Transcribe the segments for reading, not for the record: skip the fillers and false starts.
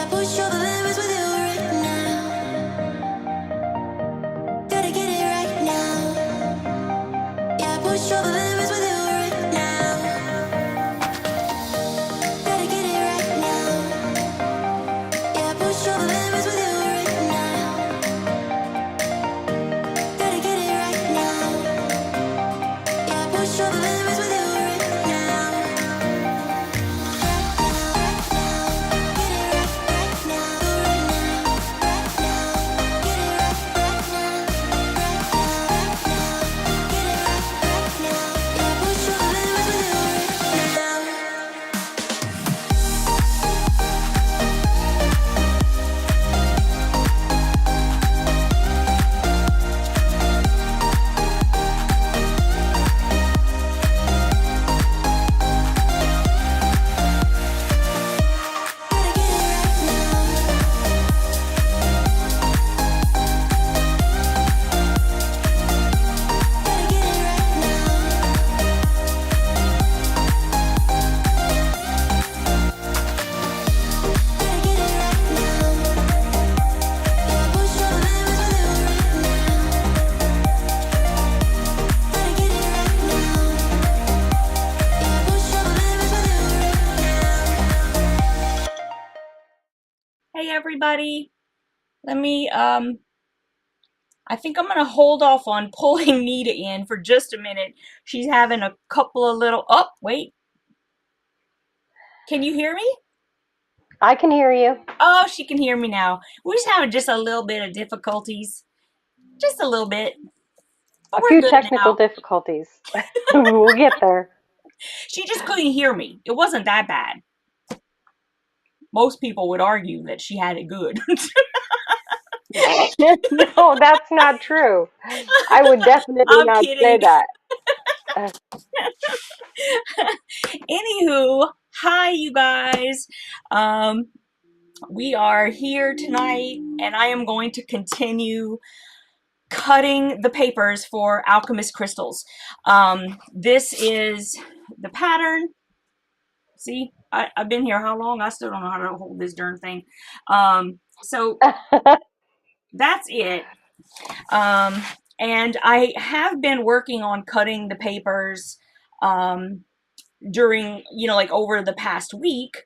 push over limits with you right now. Gotta get it right now. Yeah, push over limits with you right now. Gotta get it right now. Yeah, push over limits with you right now. Gotta get it right now. Yeah, push over limits with you right now. Hey everybody, let me, I think I'm gonna hold off on pulling Nita in for just a minute. She's having a couple of little, oh, wait. Can you hear me? I can hear you. Oh, she can hear me now. We're just having just a little bit of difficulties. Just a little bit. But A we're few good technical now. difficulties. We'll get there. She just couldn't hear me. It wasn't that bad. Most people would argue that she had it good. No, that's not true. I would definitely I'm not say kidding. that. Anywho, hi you guys. We are here tonight and I am going to continue cutting the papers for Alchemist crystals. This is the pattern. See, I've been here how long? I still don't know how to hold this darn thing. So that's it. And I have been working on cutting the papers during, like over the past week,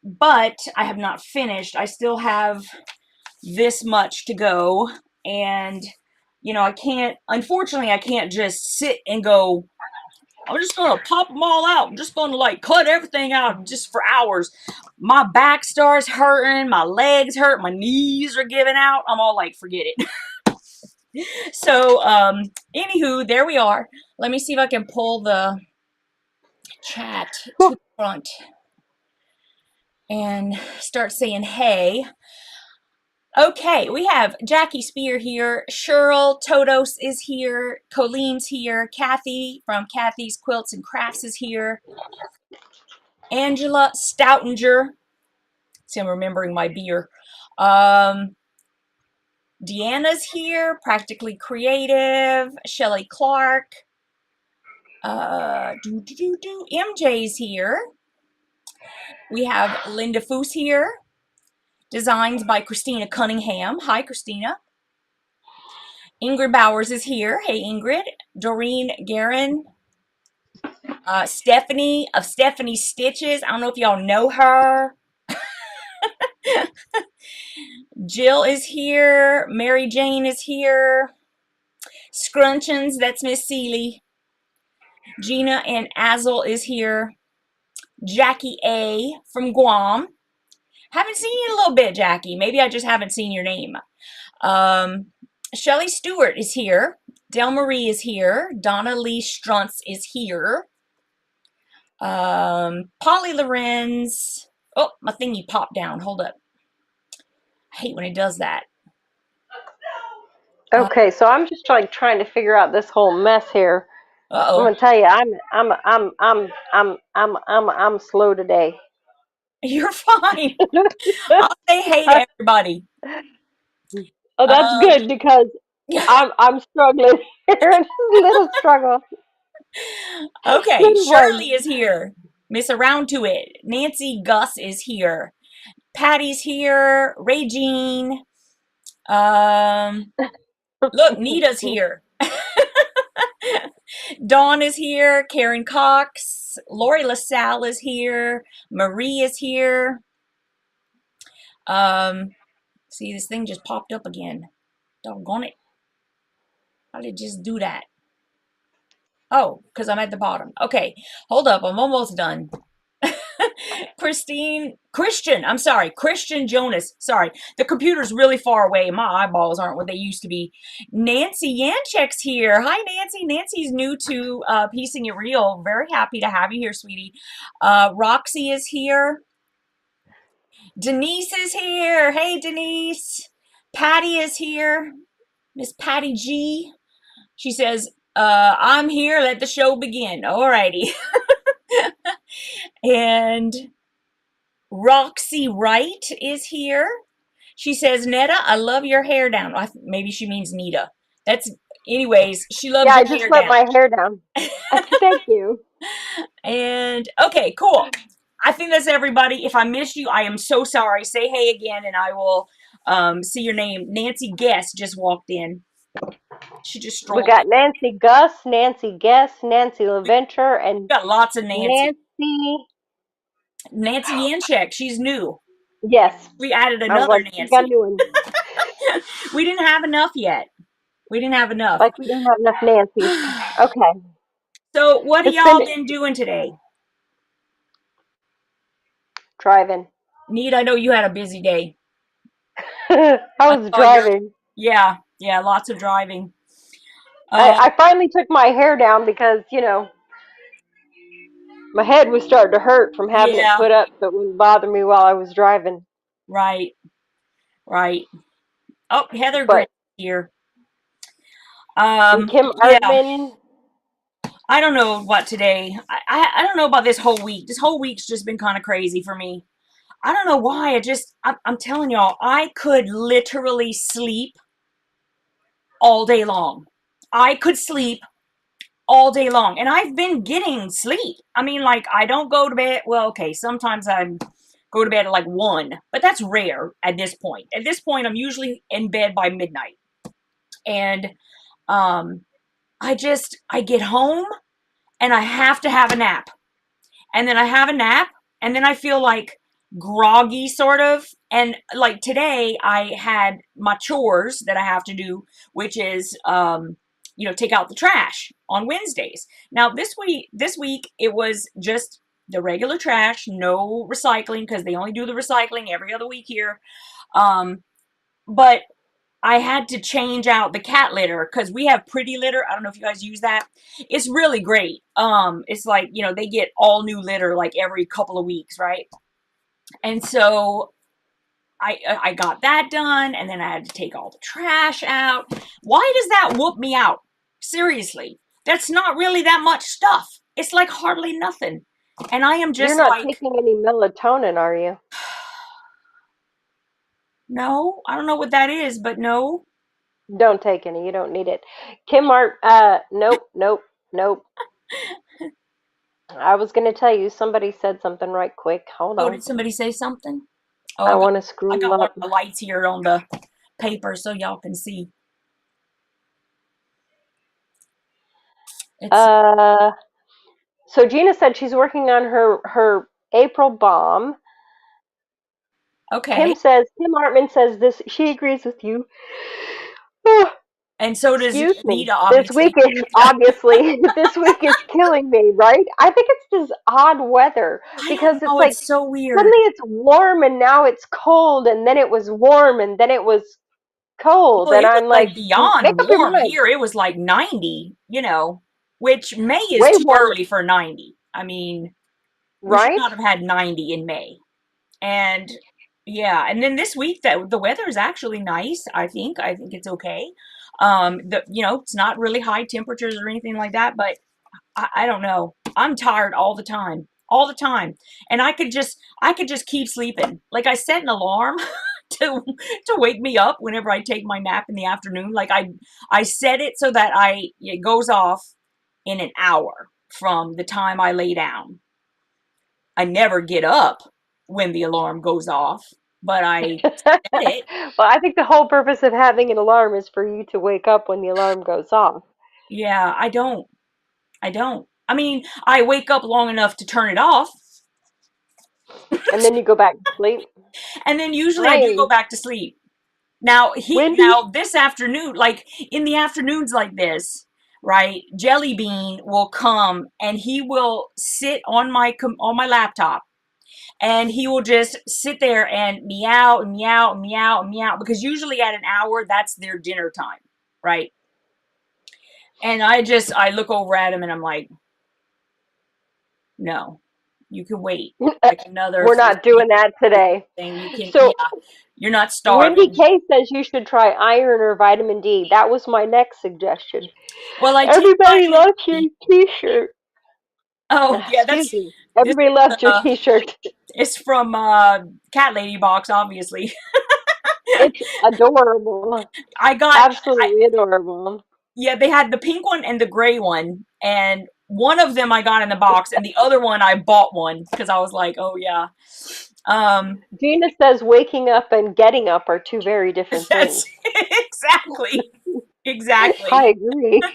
but I have not finished. I still have this much to go, and unfortunately I can't just sit and go, I'm just gonna pop them all out. I'm just gonna like cut everything out just for hours. My back starts hurting, my legs hurt, my knees are giving out. I'm all like, forget it. So anywho, there we are. Let me see if I can pull the chat to the front and start saying hey. Okay, we have Jackie Spear here, Cheryl Todos is here, Colleen's here, Kathy from Kathy's Quilts and Crafts is here, Angela Stoutinger, see I'm remembering my beer, Deanna's here, Practically Creative, Shelly Clark, MJ's here, we have Linda Foose here, Designs by Christina Cunningham. Hi, Christina. Ingrid Bowers is here. Hey, Ingrid. Doreen Guerin. Stephanie of Stephanie Stitches. I don't know if y'all know her. Jill is here. Mary Jane is here. Scrunchions, that's Miss Seeley. Gina and Azel is here. Jackie A from Guam. Haven't seen you in a little bit, Jackie. Maybe I just haven't seen your name. Shelly Stewart is here. Del Marie is here. Donna Lee Struntz is here. Polly Lorenz. Oh, my thingy popped down. Hold up. I hate when it does that. Okay, so I'm just trying to figure out this whole mess here. Uh-oh. I'm gonna tell you, I'm slow today. You're fine. I'll say hey to everybody. Oh, that's good because I'm struggling here. It's a little struggle. Okay, Shirley is here. Miss Around to It. Nancy Gus is here. Patty's here. Regine. Look, Nita's here. Dawn is here. Karen Cox. Lori LaSalle is here. Marie is here. See, this thing just popped up again. Doggone it. How did it just do that? Oh, because I'm at the bottom. Okay, hold up. I'm almost done. Christian Jonas. Sorry, the computer's really far away. My eyeballs aren't what they used to be. Nancy Yanchek's here. Hi, Nancy. Nancy's new to Piecing It Real. Very happy to have you here, sweetie. Roxy is here. Denise is here. Hey, Denise. Patty is here. Miss Patty G. She says, I'm here. Let the show begin. Alrighty. And Roxy Wright is here. She says, Netta, I love your hair down. Maybe she means Nita. Anyways, she loves your hair down. Yeah, I just let my hair down. Thank you. And, okay, cool. I think that's everybody. If I missed you, I am so sorry. Say hey again, and I will see your name. Nancy Guest just walked in. She just strolled. We got Nancy Gus, Nancy Guest, Nancy LaVenture, and we got lots of Nancy. Nancy Yanchek. She's new. Yes. We added another Nancy. Got new one. We didn't have enough yet. We didn't have enough. Like we didn't have enough Nancy's. Okay. So what have y'all been doing today? Driving. Neat, I know you had a busy day. I was driving. Yeah, lots of driving. I finally took my hair down because, you know, my head was starting to hurt from having it put up, so it wouldn't bother me while I was driving. Right. Oh, Heather Grant here. And Kim Artman. I don't know what today. I don't know about this whole week. This whole week's just been kind of crazy for me. I don't know why. I'm telling y'all, I could literally sleep all day long. I could sleep all day long. And I've been getting sleep. I mean, like, I don't go to bed. Well, okay, sometimes I go to bed at like 1, but that's rare at this point. At this point, I'm usually in bed by midnight. And I get home and I have to have a nap. And then I have a nap and then I feel like groggy sort of. And like today I had my chores that I have to do, which is, take out the trash on Wednesdays. Now this week it was just the regular trash, no recycling, because they only do the recycling every other week here. But I had to change out the cat litter because we have Pretty Litter. I don't know if you guys use that. It's really great. It's like, they get all new litter like every couple of weeks, right? And so I got that done, and then I had to take all the trash out. Why does that whoop me out? Seriously. That's not really that much stuff. It's like hardly nothing. And I am just You're not taking any melatonin, are you? No, I don't know what that is, but no. Don't take any. You don't need it. Kim Art, nope. I was going to tell you, somebody said something right quick. Hold on. Oh, did somebody say something? Oh, I want to screw I got up. one of the lights here on the paper so y'all can see. So Gina said she's working on her April bomb. Okay. Kim Artman says this. She agrees with you. And so does Nita, obviously. This week is killing me, right? I think it's this odd weather because it's like it's so weird. Suddenly it's warm and now it's cold, and then it was warm and then it was cold, and I'm like beyond warm here. It was like 90, which May is way too early for 90. I mean, we should not have had 90 in May. And yeah, and then this week the weather is actually nice. I think it's okay. It's not really high temperatures or anything like that, but I don't know. I'm tired all the time, and I could just keep sleeping. Like I set an alarm to wake me up whenever I take my nap in the afternoon. Like I set it so that it goes off in an hour from the time I lay down. I never get up when the alarm goes off. but I set it. Well, I think the whole purpose of having an alarm is for you to wake up when the alarm goes off. Yeah, I don't. I mean, I wake up long enough to turn it off. And then you go back to sleep. And then usually I do go Nice. back to sleep. Now Wendy? this afternoon, like in the afternoons like this, right? Jellybean will come and he will sit on my laptop, and he will just sit there and meow and meow and meow and meow, because usually at an hour that's their dinner time, right? And I look over at him and I'm like, no, you can wait like another We're not doing that today. thing. You can, So, yeah, you're not Wendy starving. K says you should try iron or vitamin D. That was my next suggestion. Well, I take Everybody vitamin loves your D. t-shirt. Oh yeah, Excuse me. this Everybody is loved your t-shirt. it's from Cat Lady Box, obviously. It's adorable. I got I Absolutely adorable. Yeah, they had the pink one and the gray one, and one of them I got in the box, and the other one I bought one because I was like, oh yeah. Um, Gina says waking up and getting up are two very different that's things. exactly. I Exactly. agree.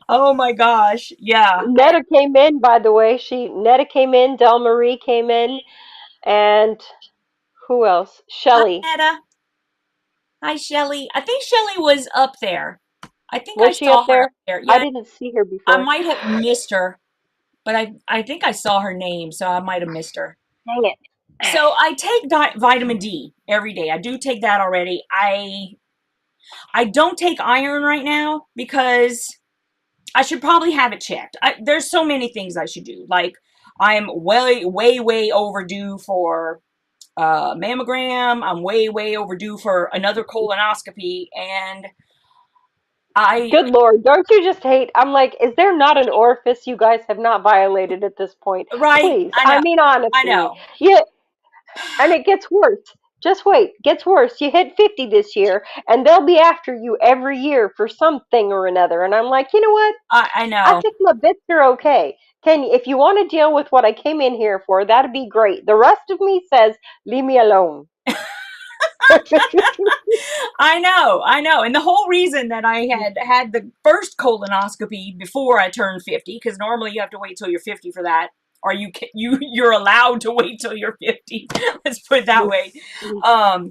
Oh my gosh. Yeah. Netta came in, by the way. Netta came in, Del Marie came in, and who else? Hi, Shelly. Netta. Hi, Shelly. I think Shelly was up there. I think I Was she up saw her up there? there. I Yeah, didn't see her I before. might have missed her, but I think I saw her name, so I might have missed her. Dang it. So I take vitamin D every day. I do take that already. I don't take iron right now because I should probably have it checked. There's so many things I should do. Like, I'm way overdue for mammogram. I'm way overdue for another colonoscopy, and I Good Lord, don't you just hate? I'm like, is there not an orifice you guys have not violated at this point? right. Please, I mean I honestly. know. Yeah, and it gets worse. Just wait, gets worse. You hit 50 this year, and they'll be after you every year for something or another. And I'm like, you know what? I I know. think my bits are okay. If you want to deal with what I came in here for, that'd be great. The rest of me says, leave me alone. I know. And the whole reason that I had the first colonoscopy before I turned 50, because normally you have to wait till you're 50 for that, or you're allowed to wait till you're 50. Let's put it that way. Is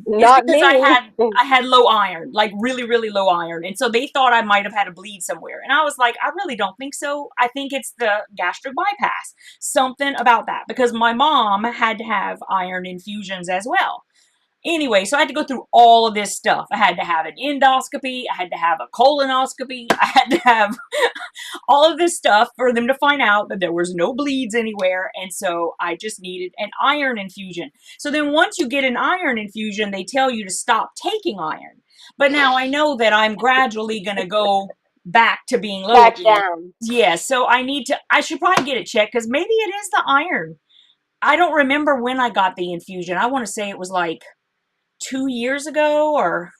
Not because me. I had low iron, like really low iron, and so they thought I might have had a bleed somewhere, and I was like, I really don't think so. I think it's the gastric bypass, something about that, because my mom had to have iron infusions as well. Anyway, so I had to go through all of this stuff. I had to have an endoscopy. I had to have a colonoscopy. I had to have all of this stuff for them to find out that there was no bleeds anywhere. And so I just needed an iron infusion. So then once you get an iron infusion, they tell you to stop taking iron. But now I know that I'm gradually going to go back to being low Back again. down. Yeah, so I should probably get it checked, because maybe it is the iron. I don't remember when I got the infusion. I want to say it was like 2 years ago, or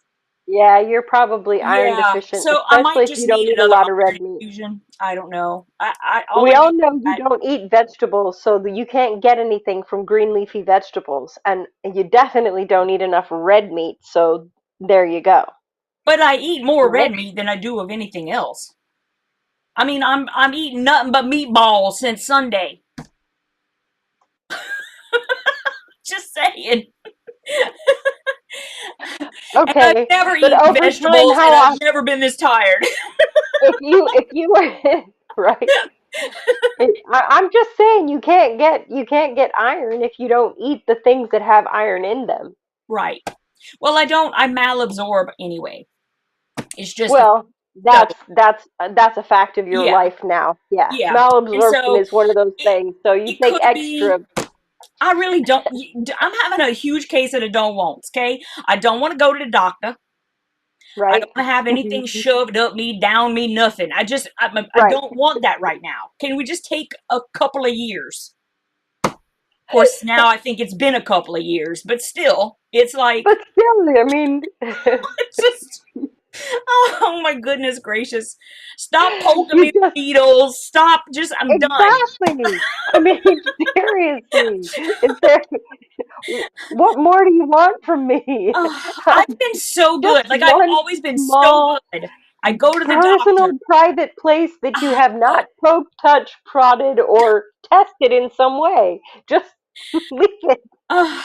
Yeah, you're probably iron yeah. deficient, So I especially might if you just don't need eat a another lot of red iron meat. infusion. I don't know. All We I all know know you that, don't eat vegetables, so that you can't get anything from green leafy vegetables, and you definitely don't eat enough red meat. So there you go. but I eat more red Right? meat than I do of anything else. I mean, I'm eating nothing but meatballs since Sunday. Just saying. And I've Okay, never but eaten over time, vegetables, and how I've often? never been this tired. If you right? I'm just saying you can't get iron if you don't eat the things that have iron in them. Right. Well, I malabsorb anyway. It's just the Well, so that's a fact of your yeah, life now. Yeah, yeah. And malabsorption so is one of those it things. So you it take could be. extra, I really don't. I'm having a huge case of the don't wants. Okay, I don't want to go to the doctor. I right? don't want to have anything shoved up me, down me, nothing. I Right. don't want that right now. Can we just take a couple of years? Of course, now I think it's been a couple of years, but still, it's like But still, I mean, it's just. Oh my goodness gracious. Stop poking You me with just needles. Stop. Just, I'm done. exactly. I mean, seriously. Is there what more do you want from me? I've been so Just good. Like, I've one always been so small good. I go to the personal doctor. private place that you have not poked, touched, prodded, or tested in some way. Just leave it. Uh,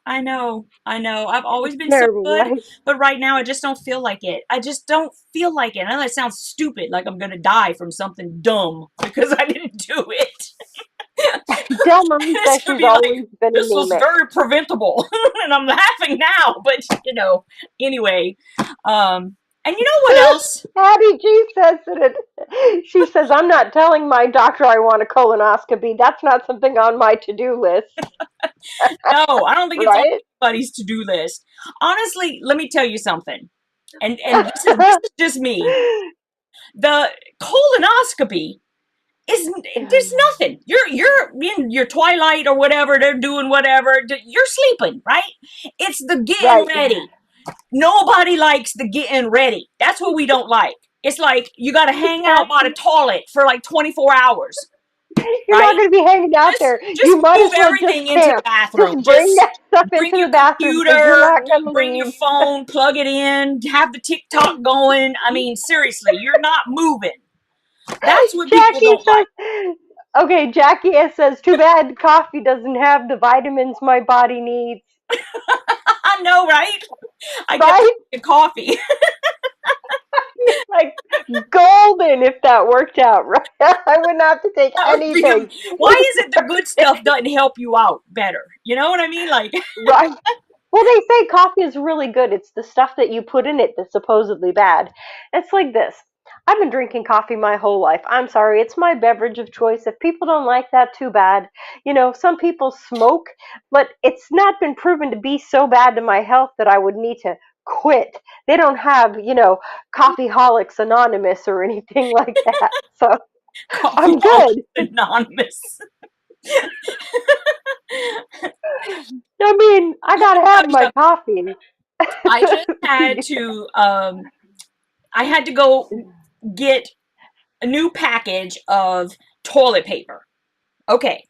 I know. I know. I've always been so Terrible. good, Like, but right now I just don't feel like it. I just don't feel like it. I know that sounds stupid, like I'm gonna die from something dumb because I didn't do it. Del It's says gonna she's be like, always been this was anemic. very preventable. And I'm laughing now, but anyway. And you know what else? Patty G says she says, I'm not telling my doctor I want a colonoscopy. That's not something on my to-do list. No, I don't think it's on Right? anybody's to-do list. Honestly, let me tell you something. And this is just me. The colonoscopy is there's nothing. You're in your twilight or whatever, they're doing whatever. You're sleeping, right? It's the getting Right. ready. Nobody likes the getting ready. That's what we don't like. It's like you got to hang out by the Exactly. toilet for like 24 hours, You're not right? going to be hanging out there. Just You might move as well just everything into the camp. bathroom. Just bring Just that stuff bring into the your bathroom because you're computer, not going to bring your leave. phone, plug it in, have the TikTok going. I mean, seriously, you're not moving. That's what people Jackie don't like. says, okay, Jackie says, too bad coffee doesn't have the vitamins my body needs. I know, right? I get Right? coffee. Like golden if that worked out, right? I wouldn't have to take That would be anything. why is it the good stuff doesn't help you out better? You know what I mean? Like, Right. Well, they say coffee is really good. It's the stuff that you put in it that's supposedly bad. It's like this. I've been drinking coffee my whole life. I'm sorry, it's my beverage of choice. If people don't like that, too bad. You know, some people smoke, but it's not been proven to be so bad to my health that I would need to quit. They don't have, Coffeeholics Anonymous or anything like that. So coffee I'm Holics good. Anonymous. I mean, I Let me gotta tell have you my something. coffee. I just had to I had to go get a new package of toilet paper. Okay.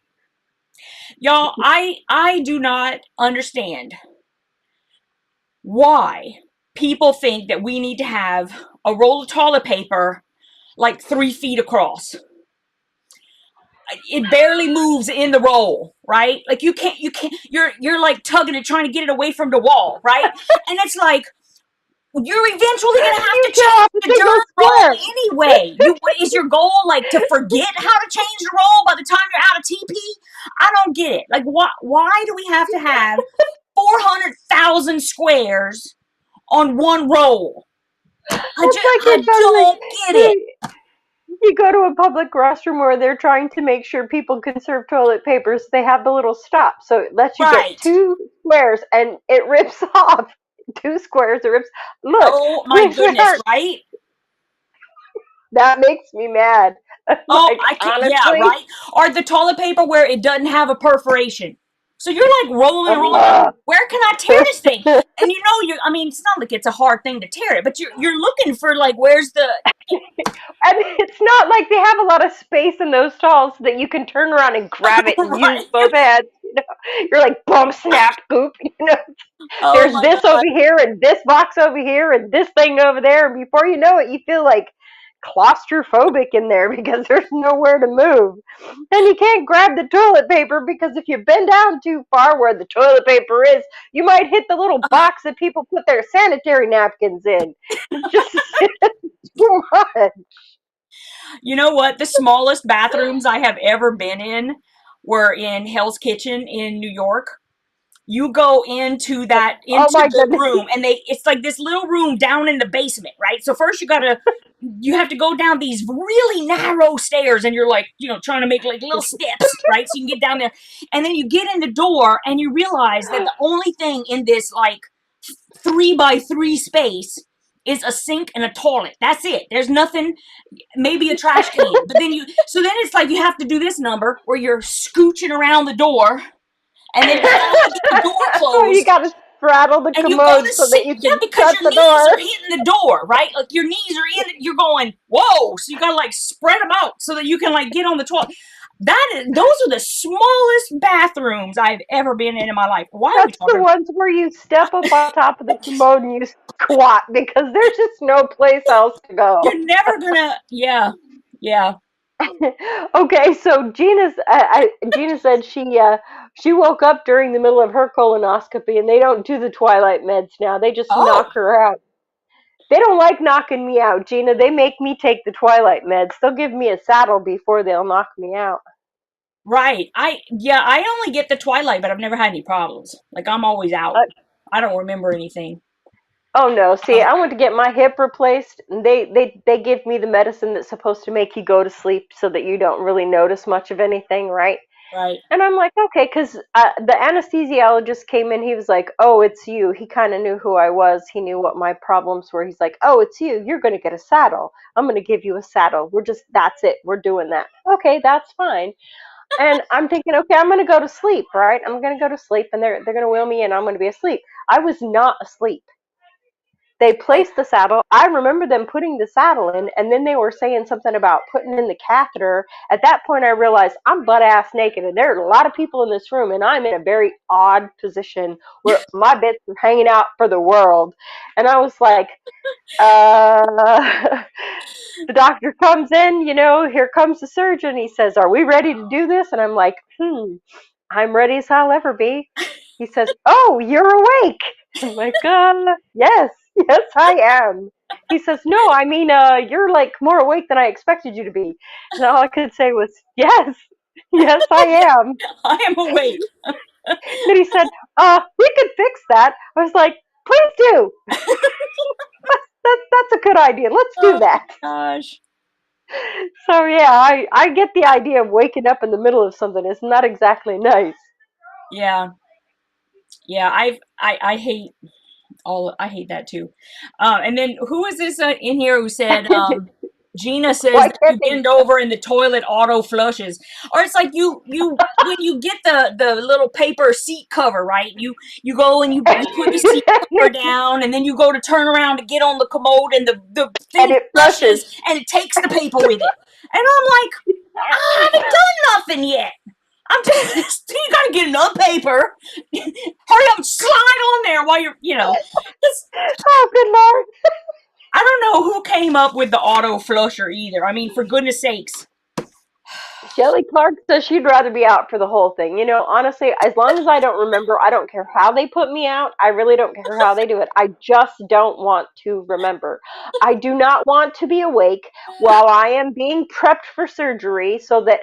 Y'all, I do not understand why people think that we need to have a roll of toilet paper like 3 feet across. It barely moves in the roll, right? Like you can't, you're like tugging it, trying to get it away from the wall, right? And it's like, you're eventually gonna have to You still change have to the take those darn roll squares. anyway. What is your goal? Like to forget how to change the roll by the time you're out of TP? I don't get it. Like why do we have to have 400,000 squares on one roll? It's like I you're totally don't get it. you go to a public restroom where they're trying to make sure people conserve toilet paper, so they have the little stop. So it lets you get Right. 2 squares and it rips off 2 squares. It rips. Look, Oh my goodness, sweetheart, right? that makes me mad. Oh, Like, I can't. Yeah, honestly, right. Or the toilet paper where it doesn't have a perforation. So you're like rolling and rolling. ugh. Where can I tear this thing? And I mean, it's not like it's a hard thing to tear it, but you're looking for like, where's the And it's not like they have a lot of space in those stalls so that you can turn around and grab it and use right? both hands. You're like bump, snap, boop. Oh There's my this god. over here and this box over here and this thing over there. And before you know it, you feel like claustrophobic in there because there's nowhere to move. And you can't grab the toilet paper because if you bend down too far where the toilet paper is, you might hit the little box that people put their sanitary napkins in. It's just too much. You know what? The smallest bathrooms I have ever been in were in Hell's Kitchen in New York. You go into Oh my the goodness. room, and it's like this little room down in the basement, right? So first you have to go down these really narrow stairs, and you're like, trying to make like little steps, right? So you can get down there, and then you get in the door and you realize that the only thing in this like 3 by 3 space is a sink and a toilet. That's it. There's nothing, maybe a trash can. But so then it's like you have to do this number where you're scooching around the door, and then you finally get the door You closed, got to. straddle the And you go commode to so that sit, you yeah, can because shut your the knees door. are hitting the door, right? Like your knees are in it. You're going, whoa. So you gotta like spread them out so that you can like get on the toilet. Those are the smallest bathrooms I've ever been in my life. Why are we That's the talking? ones where you step up on top of the commode and you squat because there's just no place else to go. You're never gonna, yeah, yeah. Okay, so Gina said she woke up during the middle of her colonoscopy, and they don't do the twilight meds now. They just Oh, knock her out. They don't like knocking me out, Gina. They make me take the twilight meds. They'll give me a saddle before they'll knock me out. right. I only get the Twilight, but I've never had any problems. Like I'm always out. Uh, I don't remember anything. oh no, see, Uh, I went to get my hip replaced, and they give me the medicine that's supposed to make you go to sleep so that you don't really notice much of anything, right? right. And I'm like, okay, because the anesthesiologist came in. He was like, oh, it's you. He kind of knew who I was. He knew what my problems were. He's like, oh, it's you. You're going to get a saddle. I'm going to give you a saddle. That's it. We're doing that. Okay, that's fine. And I'm thinking, okay, I'm going to go to sleep, right? I'm going to go to sleep, and they're going to wheel me in. I'm going to be asleep. I was not asleep. They Oh, placed the saddle. I remember them putting the saddle in, and then they were saying something about putting in the catheter. At that point, I realized I'm butt ass naked, and there are a lot of people in this room, and I'm in a very odd position where my bits are hanging out for the world. And I was like, uh, the doctor comes in, here comes the surgeon. He says, are we ready to do this? And I'm like, I'm ready as I'll ever be. He says, oh, you're awake. I'm like, yes, yes, I am. He says, no, I mean, you're like more awake than I expected you to be. And all I could say was, yes, yes, I am. I am awake. Then he said, we could fix that. I was like, please do. That's a good idea. Let's do Oh that. my gosh. So yeah, I get the idea of waking up in the middle of something. It's not exactly nice. Yeah, yeah. I hate I hate that too. And then who is this in here who said? Gina says Why that can't you they? bend over and the toilet auto flushes, or it's like you when you get the little paper seat cover, right? You go and you put the seat cover down, and then you go to turn around to get on the commode, and the And thing it flushes. flushes, and it takes the paper with it. And I'm like, I haven't done nothing yet. I'm just you gotta get enough paper. Hurry up, slide on there while you're. Oh, good lord. I don't know who came up with the auto flusher either. I mean, for goodness sakes. Shelley Clark says she'd rather be out for the whole thing. Honestly, as long as I don't remember, I don't care how they put me out. I really don't care how they do it. I just don't want to remember. I do not want to be awake while I am being prepped for surgery so that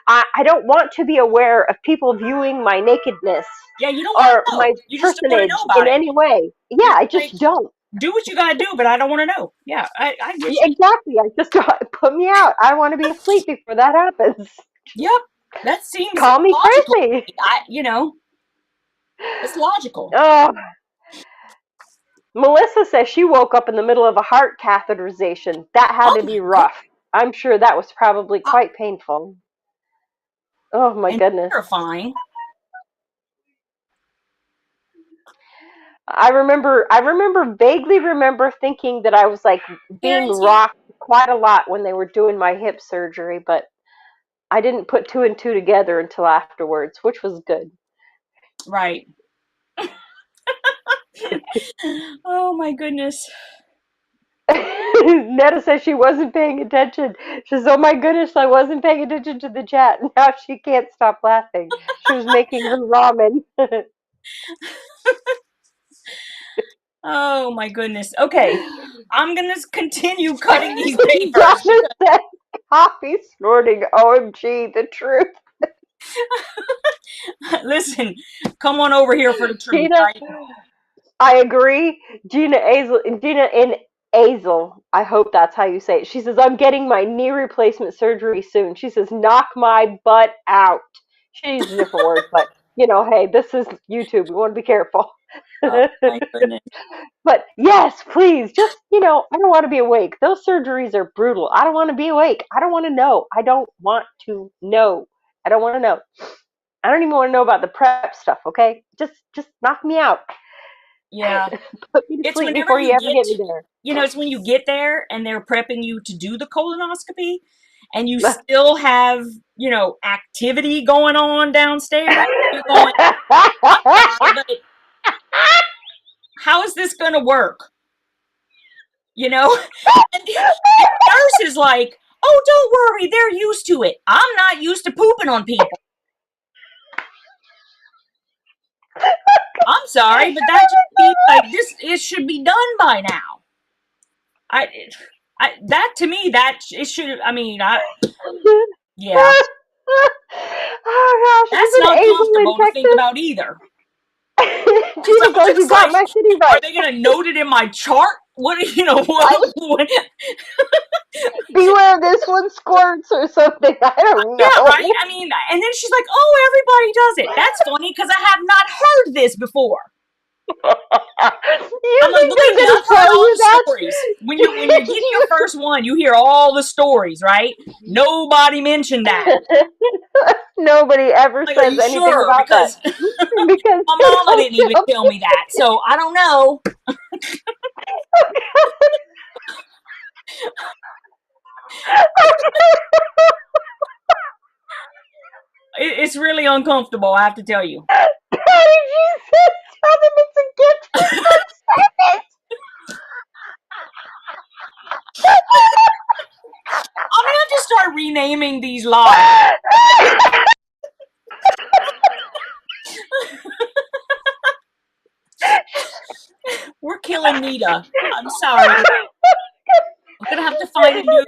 I don't want to be aware of people viewing my nakedness Yeah, you don't want or to know. my You just don't want to know personage about in it. any way. You're Yeah, I like, just don't. do what you gotta do, but I don't want to know. Yeah, I get Yeah, you. exactly. I just put me out. I want to be asleep before that happens. Yep, that seems Call me logical. crazy. It's logical. Oh, Melissa says she woke up in the middle of a heart catheterization. That had Oh to my be god, rough. I'm sure that was probably quite painful. Oh my and goodness. terrifying. Vaguely remember thinking that I was like being Guarantee. rocked quite a lot when they were doing my hip surgery, but I didn't put two and two together until afterwards, which was good. Right. Oh my goodness. Netta says she wasn't paying attention. She says, oh my goodness, I wasn't paying attention to the chat. Now she can't stop laughing. She was making her ramen. Oh my goodness. Okay, I'm gonna continue cutting these papers Donna because says, coffee snorting. OMG, the truth. listen, come on over here for the truth, Gina, right? I agree. Gina in Azel, I hope that's how you say it. She says, I'm getting my knee replacement surgery soon. She says, knock my butt out. She used a different word, but hey, this is YouTube. We want to be careful. Oh my goodness. But yes, please, just, I don't want to be awake. Those surgeries are brutal. I don't want to be awake. I don't want to know. I don't want to know. I don't want to know. I don't even want to know about the prep stuff, okay? Just knock me out. Yeah. Put me to It's sleep whenever before you you ever get get me there. it's when you get there and they're prepping you to do the colonoscopy and you still have, activity going on downstairs. You're going, I'm sorry, but how is this going to work? And the nurse is like, oh, don't worry, they're used to it. I'm not used to pooping on people. I'm sorry, but that just seems like it should be done by now. That to me, that it should. Yeah, Oh gosh, that's isn't not Abel in comfortable to think Texas? about either. Because Gina I'm goes, "You just got like, my city are right." they gonna note it in my chart? What Right? what? Beware, this one squirts or something. I don't Yeah, know. right. And then she's like, "Oh, everybody does it." That's funny because I have not heard this before. You I'm like, think they're believe me, gonna I've heard tell all you the that? stories. When you're getting your first one, you hear all the stories, right? Nobody mentioned that. Nobody ever Like, are says you anything sure? about that Because because my they mama don't didn't even tell tell me that, so I don't know. It's really uncomfortable, I have to tell you. Daddy Jesus, tell them it's a gift from Sami. I'm gonna have to start renaming these lives. We're killing Nita. I'm sorry. I'm gonna have to find a new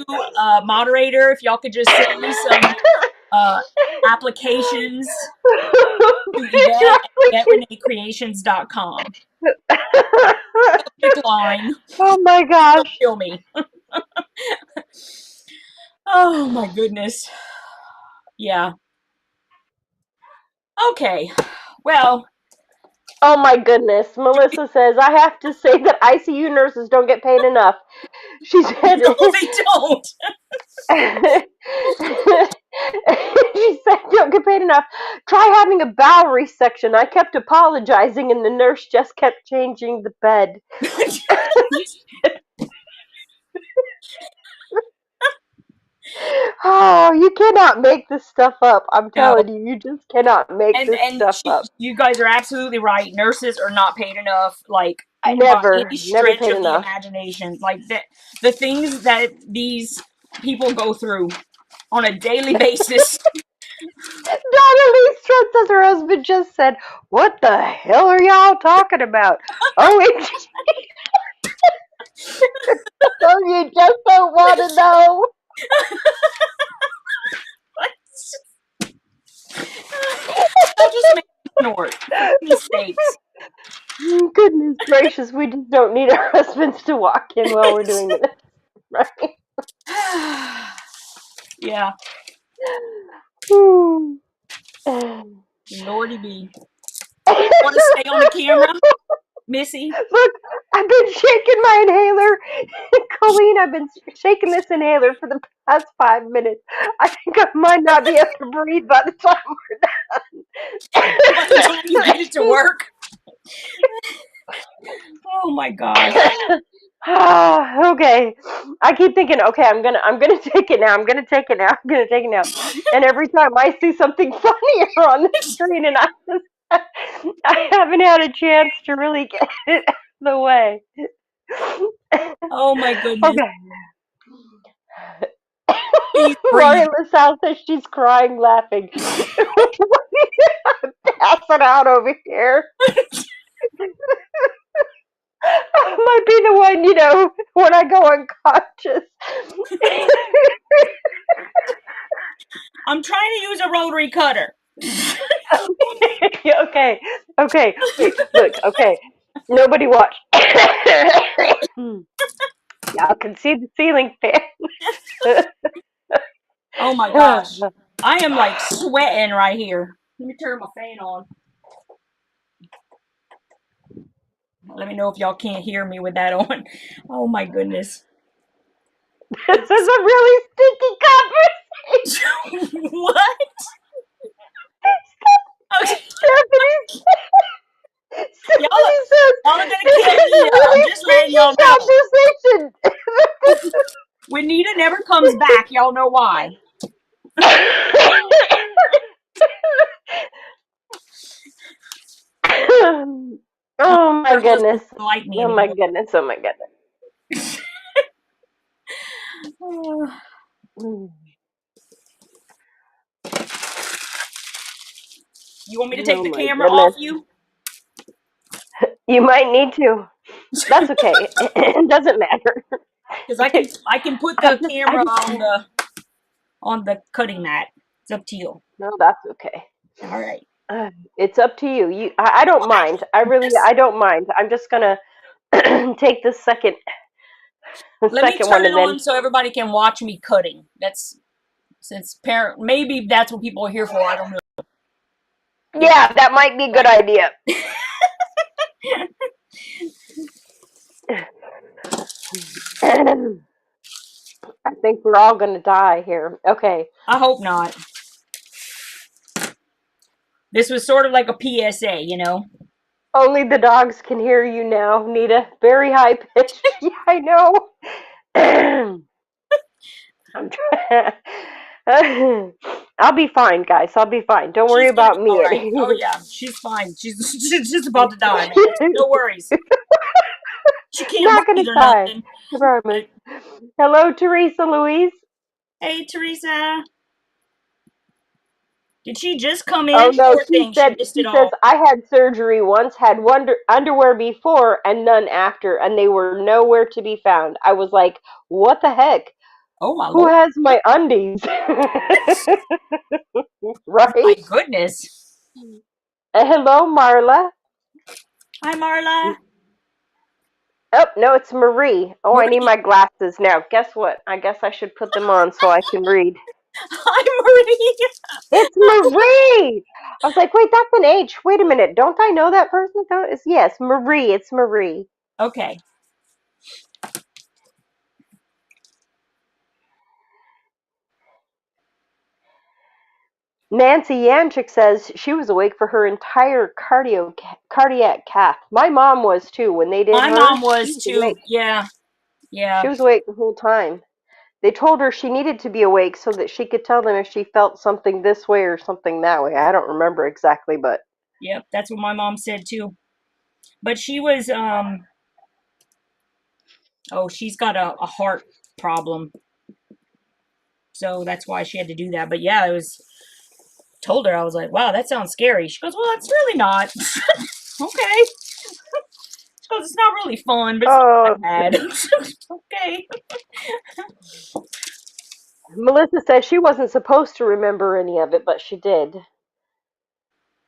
moderator. If y'all could just send me some applications to Yvette at YvetteReneCreations.com. Decline. Oh my gosh. Kill me. Oh my goodness. Yeah. Okay. Well. Oh my goodness. Melissa says, I have to say that ICU nurses don't get paid enough. She said, No, they don't. she said, don't get paid enough. Try having a bowel resection. I kept apologizing and the nurse just kept changing the bed. Oh, you cannot make this stuff up. I'm No. telling you, you just cannot make this stuff up. You guys are absolutely right. Nurses are not paid enough, like by any Never stretch paid of the enough. imagination. Like the things that these people go through on a daily basis. Donna Lee Strut says her husband just said, "What the hell are y'all talking about?" Oh, so you just don't want to know. That just makes me snort. For goodness sakes. Goodness gracious, we just don't need our husbands to walk in while we're doing this, right? Yeah. Ooh. Lordy be. Want to stay on the camera, Missy? Look, I've been shaking my inhaler. Colleen, I've been shaking this inhaler for the past 5 minutes. I think I might not be able to breathe by the time we're done. By the time you get it to work. Oh my gosh. Okay. I keep thinking, okay, I'm gonna take it now. I'm gonna take it now. I'm gonna take it now. And every time I see something funnier on the screen, and I haven't had a chance to really get it out of the way. Oh my goodness. Okay. Please Rory breathe. LaSalle says she's crying, laughing. Pass it out over here. I might be the one, when I go unconscious. I'm trying to use a rotary cutter. Okay. Wait, look, okay. Nobody watch. Y'all can see the ceiling fan. Oh my gosh. I am like sweating right here. Let me turn my fan on. Let me know if y'all can't hear me with that on. Oh my goodness. This is a really sticky conversation. What? Okay. Stephanie says, Y'all are gonna I'm just letting y'all know. conversation. When Nita never comes back, y'all know why. Oh my Her husband goodness. doesn't like me Oh my anymore. goodness. Oh my goodness. You want me to take Oh the my camera off goodness. you? You might need to. That's okay. It doesn't matter. Because I can put I the camera just, on the cutting mat. It's up to you. no, that's okay. All right. It's up to you. I don't Okay. mind. I don't mind. I'm just gonna take the second Let me turn one, it and then on so everybody can watch me cutting. That's since parent. Maybe that's what people are here for. I don't know. yeah, that might be a good idea. I think we're all gonna die here. Okay. I hope not. This was sort of like a PSA, you know. Only the dogs can hear you now, Nita. Very high pitched. Yeah, I know. I'm trying. I'll be fine, guys. I'll be fine. Don't worry She's gonna be about me. all right. Oh yeah, she's fine. She's just about to die, man. No worries. She can't Not gonna breathe or die. nothing. I promise. But, Hello, Teresa Louise. hey, Teresa. Did she just come Oh in? no, Poor thing. She missed she it says all. I had surgery once, had underwear before and none after, and they were nowhere to be found. I was like, what the heck? Oh my Who lord. has my undies? My Right? goodness. Hello, Marla. Hi, Marla. Oh, no, it's Marie. Oh, I need Marie. my glasses now. Guess what? I guess I should put them on so I can read. Hi, Marie. It's Marie! I was like, wait, that's an H. Wait a minute. Don't I know that person? Yes, Marie. It's Marie. Okay. Nancy Yanchik says she was awake for her entire cardiac cath. My mom was too. When they did My mom hers, she was was too. awake. Yeah. She Yeah. was awake the whole time. They told her she needed to be awake so that she could tell them if she felt something this way or something that way. I don't remember exactly, but Yep. That's what my mom said too. But she was, oh, she's got a heart problem. So that's why she had to do that. But yeah, it was, told her, I was like, wow, that sounds scary. She goes, well, it's really not. Okay. She goes, it's not really fun, but it's oh, not that bad. Okay. Melissa says she wasn't supposed to remember any of it, but she did.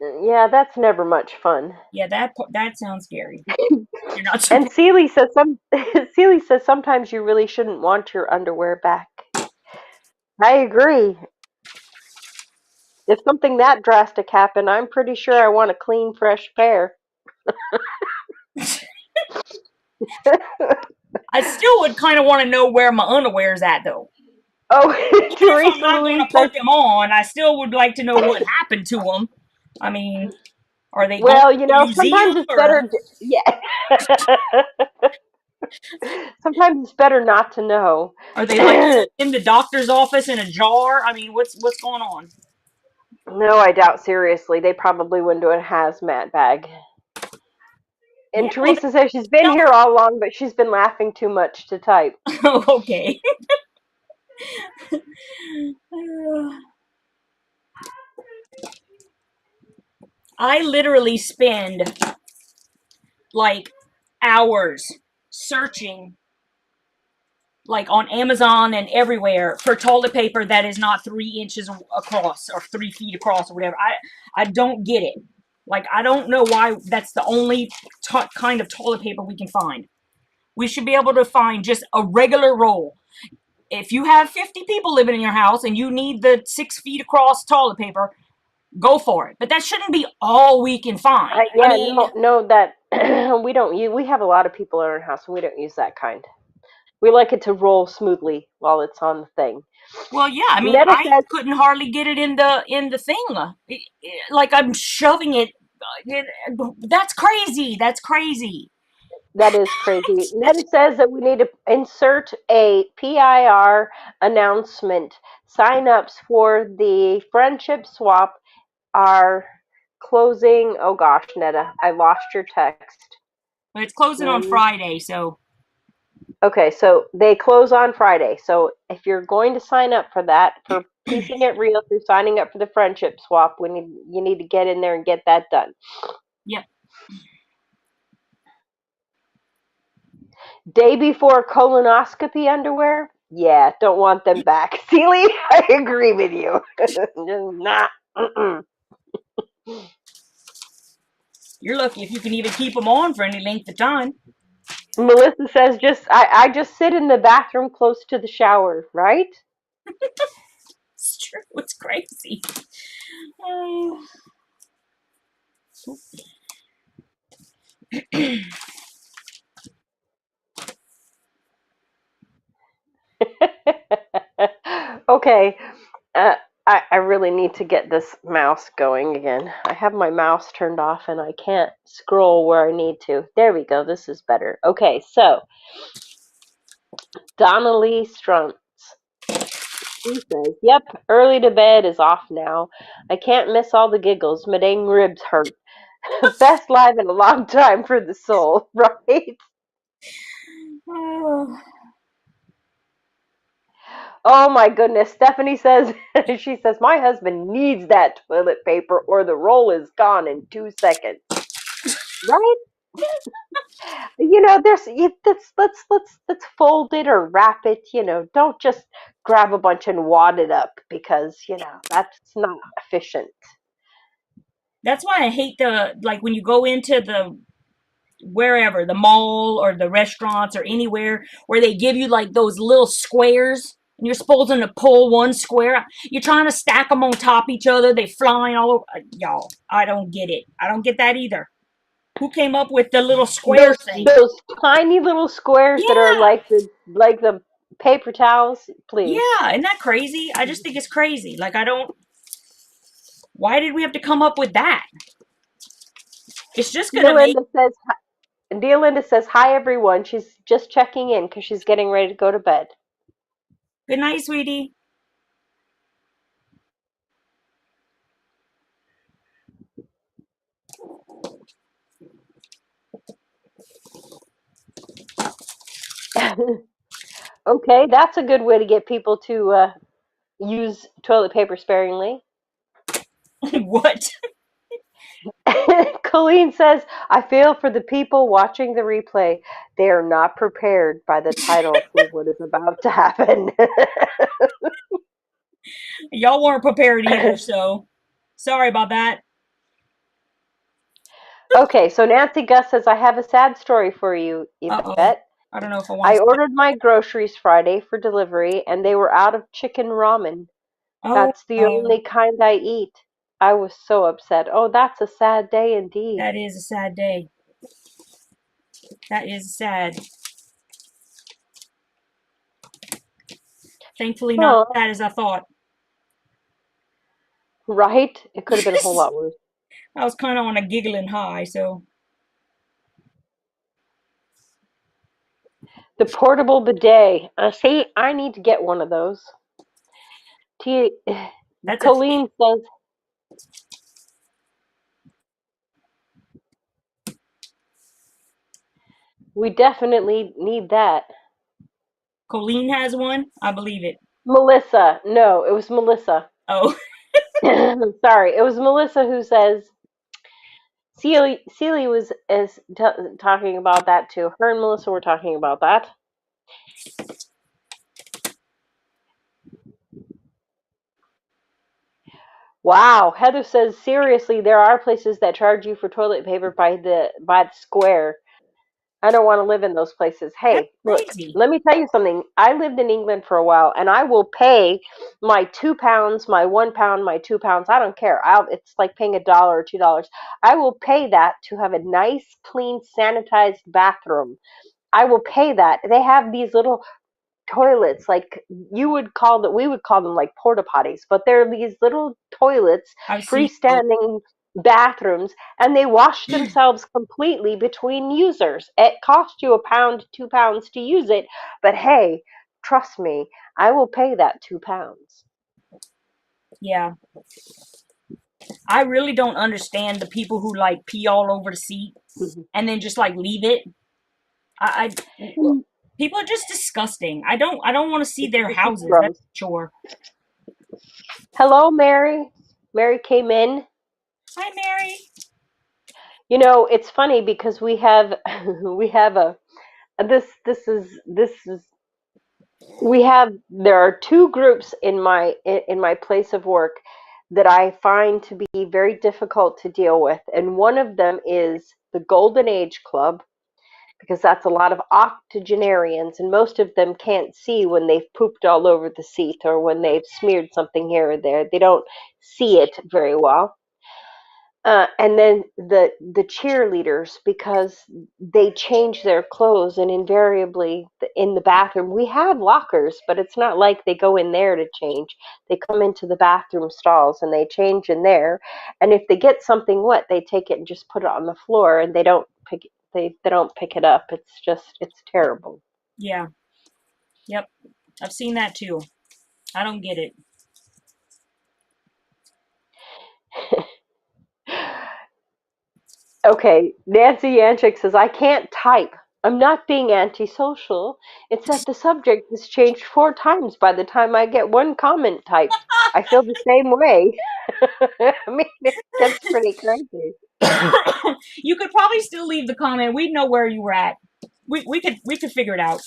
Yeah, that's never much fun. Yeah, that sounds scary. You're not And supposed. Celie says Celie says sometimes you really shouldn't want your underwear back. I agree. If something that drastic happened, I'm pretty sure I want a clean, fresh pair. I still would kind of want to know where my underwear's at, though. Oh, Even if I'm Teresa not going Louise to says, put them on, I still would like to know what happened to them. I mean, are they going well, to a sometimes museum it's or better. Yeah. Sometimes it's better not to know. are they like in the doctor's office in a jar? I mean, what's going on? No, I doubt seriously. They probably went into a hazmat bag. Yeah, And well, Teresa says she's been here all along, but she's been laughing too much to type. okay. I literally spend like hours searching like on Amazon and everywhere for toilet paper that is not 3 inches across or 3 feet across or whatever. I don't get it. Like, I don't know why that's the only kind of toilet paper we can find. We should be able to find just a regular roll. If you have 50 people living in your house and you need the 6 feet across toilet paper, go for it. But that shouldn't be all we can find. I Yeah, mean, no, that we don't use. We have a lot of people in our house, and we don't use that kind. We like it to roll smoothly while it's on the thing. well, yeah. I mean, Netta I says, couldn't hardly get it in the thing. Like I'm shoving it. That's crazy. That's crazy. That is crazy. Netta says that we need to insert a PIR announcement. Sign-ups for the friendship swap are closing. Oh gosh, Netta, I lost your text. But it's closing on Friday, so. Okay, so they close on Friday. So if you're going to sign up for that, for piecing it real through signing up for the friendship swap, you need to get in there and get that done. Yep. Day before colonoscopy underwear? Yeah, don't want them back. Seely, I agree with you. Just not. Mm-mm. You're lucky if you can even keep them on for any length of time. Melissa says I just sit in the bathroom close to the shower, right? It's true. It's crazy. Okay. I really need to get this mouse going again. I have my mouse turned off and I can't scroll where I need to. There we go. This is better. Okay, so Donna Lee Struntz. She says, "Yep, early to bed is off now. I can't miss all the giggles. My dang ribs hurt. Best live in a long time for the soul, right?" Oh my goodness. Stephanie says, she says, "My husband needs that toilet paper or the roll is gone in 2 seconds." Right? There's let's fold it or wrap it. Don't just grab a bunch and wad it up because that's not efficient. That's why I hate like when you go into the wherever, the mall or the restaurants or anywhere where they give you like those little squares and you're supposed to pull one square. You're trying to stack them on top of each other. They flying all over. Y'all, I don't get it. I don't get that either. Who came up with the little square Those thing? those tiny little squares that are Yeah. like the paper towels, please. Yeah. Isn't that crazy? I just think it's crazy. Like, why did we have to come up with that? It's just going to make. Deolinda says, "Hi everyone." She's just checking in because she's getting ready to go to bed. Good night, sweetie. Okay, that's a good way to get people to use toilet paper sparingly. What? Colleen says, "I feel for the people watching the replay. They are not prepared by the title for what is about to happen." Y'all weren't prepared either, so sorry about that. Okay, so Nancy Gus says, "I have a sad story for you, Uh-oh. Yvette. I don't know if I want I to. ordered my groceries Friday for delivery, and they were out of chicken ramen. Oh, That's the only kind I eat. I was so upset. Oh, that's a sad day indeed." that is a sad day. That is sad. Thankfully, not Oh, as sad as I thought. right? It could have been a whole lot worse. I was kind of on a giggling high, so. The portable bidet. See, I need to get one of those. T- That's a thing. Colleen says, "We definitely need that." Colleen has one. I believe it. Melissa. No, it was Melissa. Oh. Sorry, it was Melissa who says, Celie is talking about that too. Her and Melissa were talking about that. Wow, Heather says, "Seriously, there are places that charge you for toilet paper by the square. I don't want to live in those places." That's Hey, look, crazy. let me tell you something. I lived in England for a while, and I will pay my £2, my £1, my £2. I don't care. It's like paying $1 or $2. I will pay that to have a nice, clean, sanitized bathroom. I will pay that. They have these little toilets, like we would call them like porta potties, but they're these little toilets, I've seen those. freestanding bathrooms, and they wash themselves completely between users. It costs you £1, £2 to use it, but hey, trust me, I will pay that £2. Yeah. I really don't understand the people who like pee all over the seat and then just like leave it. I people are just disgusting. I don't want to see their It's just houses. That's gross. for sure. Hello, Mary. Mary came in. Hi, Mary. You know, it's funny because we have we have a this is we have there are two groups in my place of work that I find to be very difficult to deal with, and one of them is the Golden Age Club, because that's a lot of octogenarians, and most of them can't see when they've pooped all over the seat or when they've smeared something here or there. They don't see it very well. And then the cheerleaders, because they change their clothes, and invariably in the bathroom we have lockers, but it's not like they go in there to change. They come into the bathroom stalls and they change in there, and if they get something wet, they take it and just put it on the floor, and they don't pick it up. It's terrible. Yeah. Yep. I've seen that too. I don't get it. Okay, Nancy Yanchik says, I can't type. I'm not being antisocial. It's that the subject has changed 4 times by the time I get one comment typed. I feel the same way. I mean, it gets pretty crazy. You could probably still leave the comment. We'd know where you were at. We could figure it out.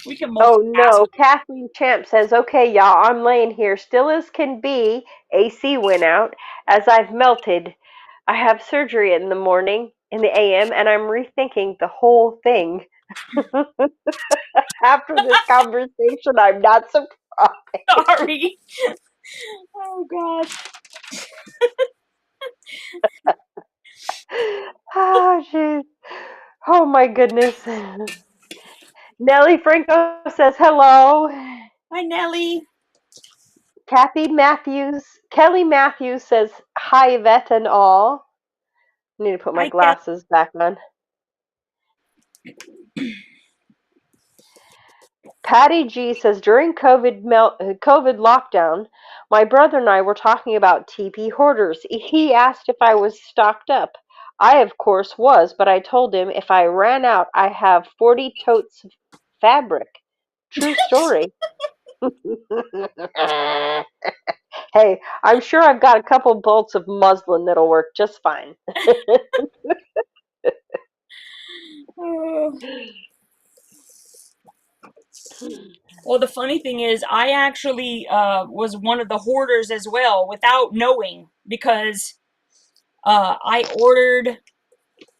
We can Oh multitask. no, Kathleen Champ says, okay, y'all, I'm laying here still as can be. AC went out. As I've melted, I have surgery in the morning, in the AM, and I'm rethinking the whole thing. After this conversation, I'm not surprised. Sorry. Oh gosh. Oh, jeez. Oh, my goodness. Nellie Franco says hello. Hi, Nelly. Kelly Matthews says hi, Yvette and all. I need to put my Hi, Kelly. glasses back on. Patty G says during COVID lockdown, my brother and I were talking about TP hoarders. He asked if I was stocked up. I, of course, was, but I told him if I ran out, I have 40 totes of fabric. True story. Hey, I'm sure I've got a couple bolts of muslin that'll work just fine. Oh. Well, the funny thing is, I actually was one of the hoarders as well without knowing because I ordered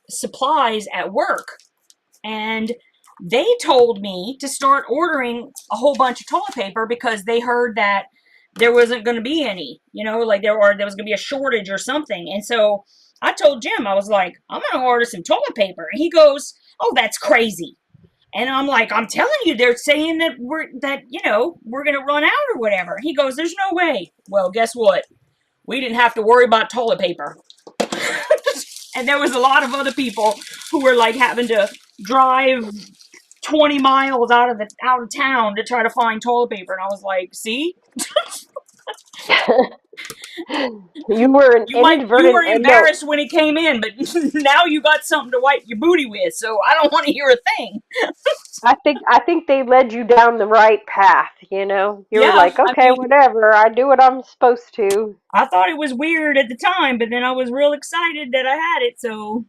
supplies at work and they told me to start ordering a whole bunch of toilet paper because they heard that there wasn't going to be any, like there was going to be a shortage or something. And so I told Jim, I was like, I'm going to order some toilet paper. And he goes, oh, that's crazy. And I'm like, I'm telling you, they're saying that we're going to run out or whatever. He goes, there's no way. Well, guess what? We didn't have to worry about toilet paper. And there was a lot of other people who were like having to drive 20 miles out of town to try to find toilet paper. And I was like, see? You were an You were inadvertent no. embarrassed when it came in, but now you got something to wipe your booty with, so I don't want to hear a thing. I think they led you down the right path, you know. You were Yeah, like, I okay, mean, whatever, I do what I'm supposed to. I thought it was weird at the time, but then I was real excited that I had it, so.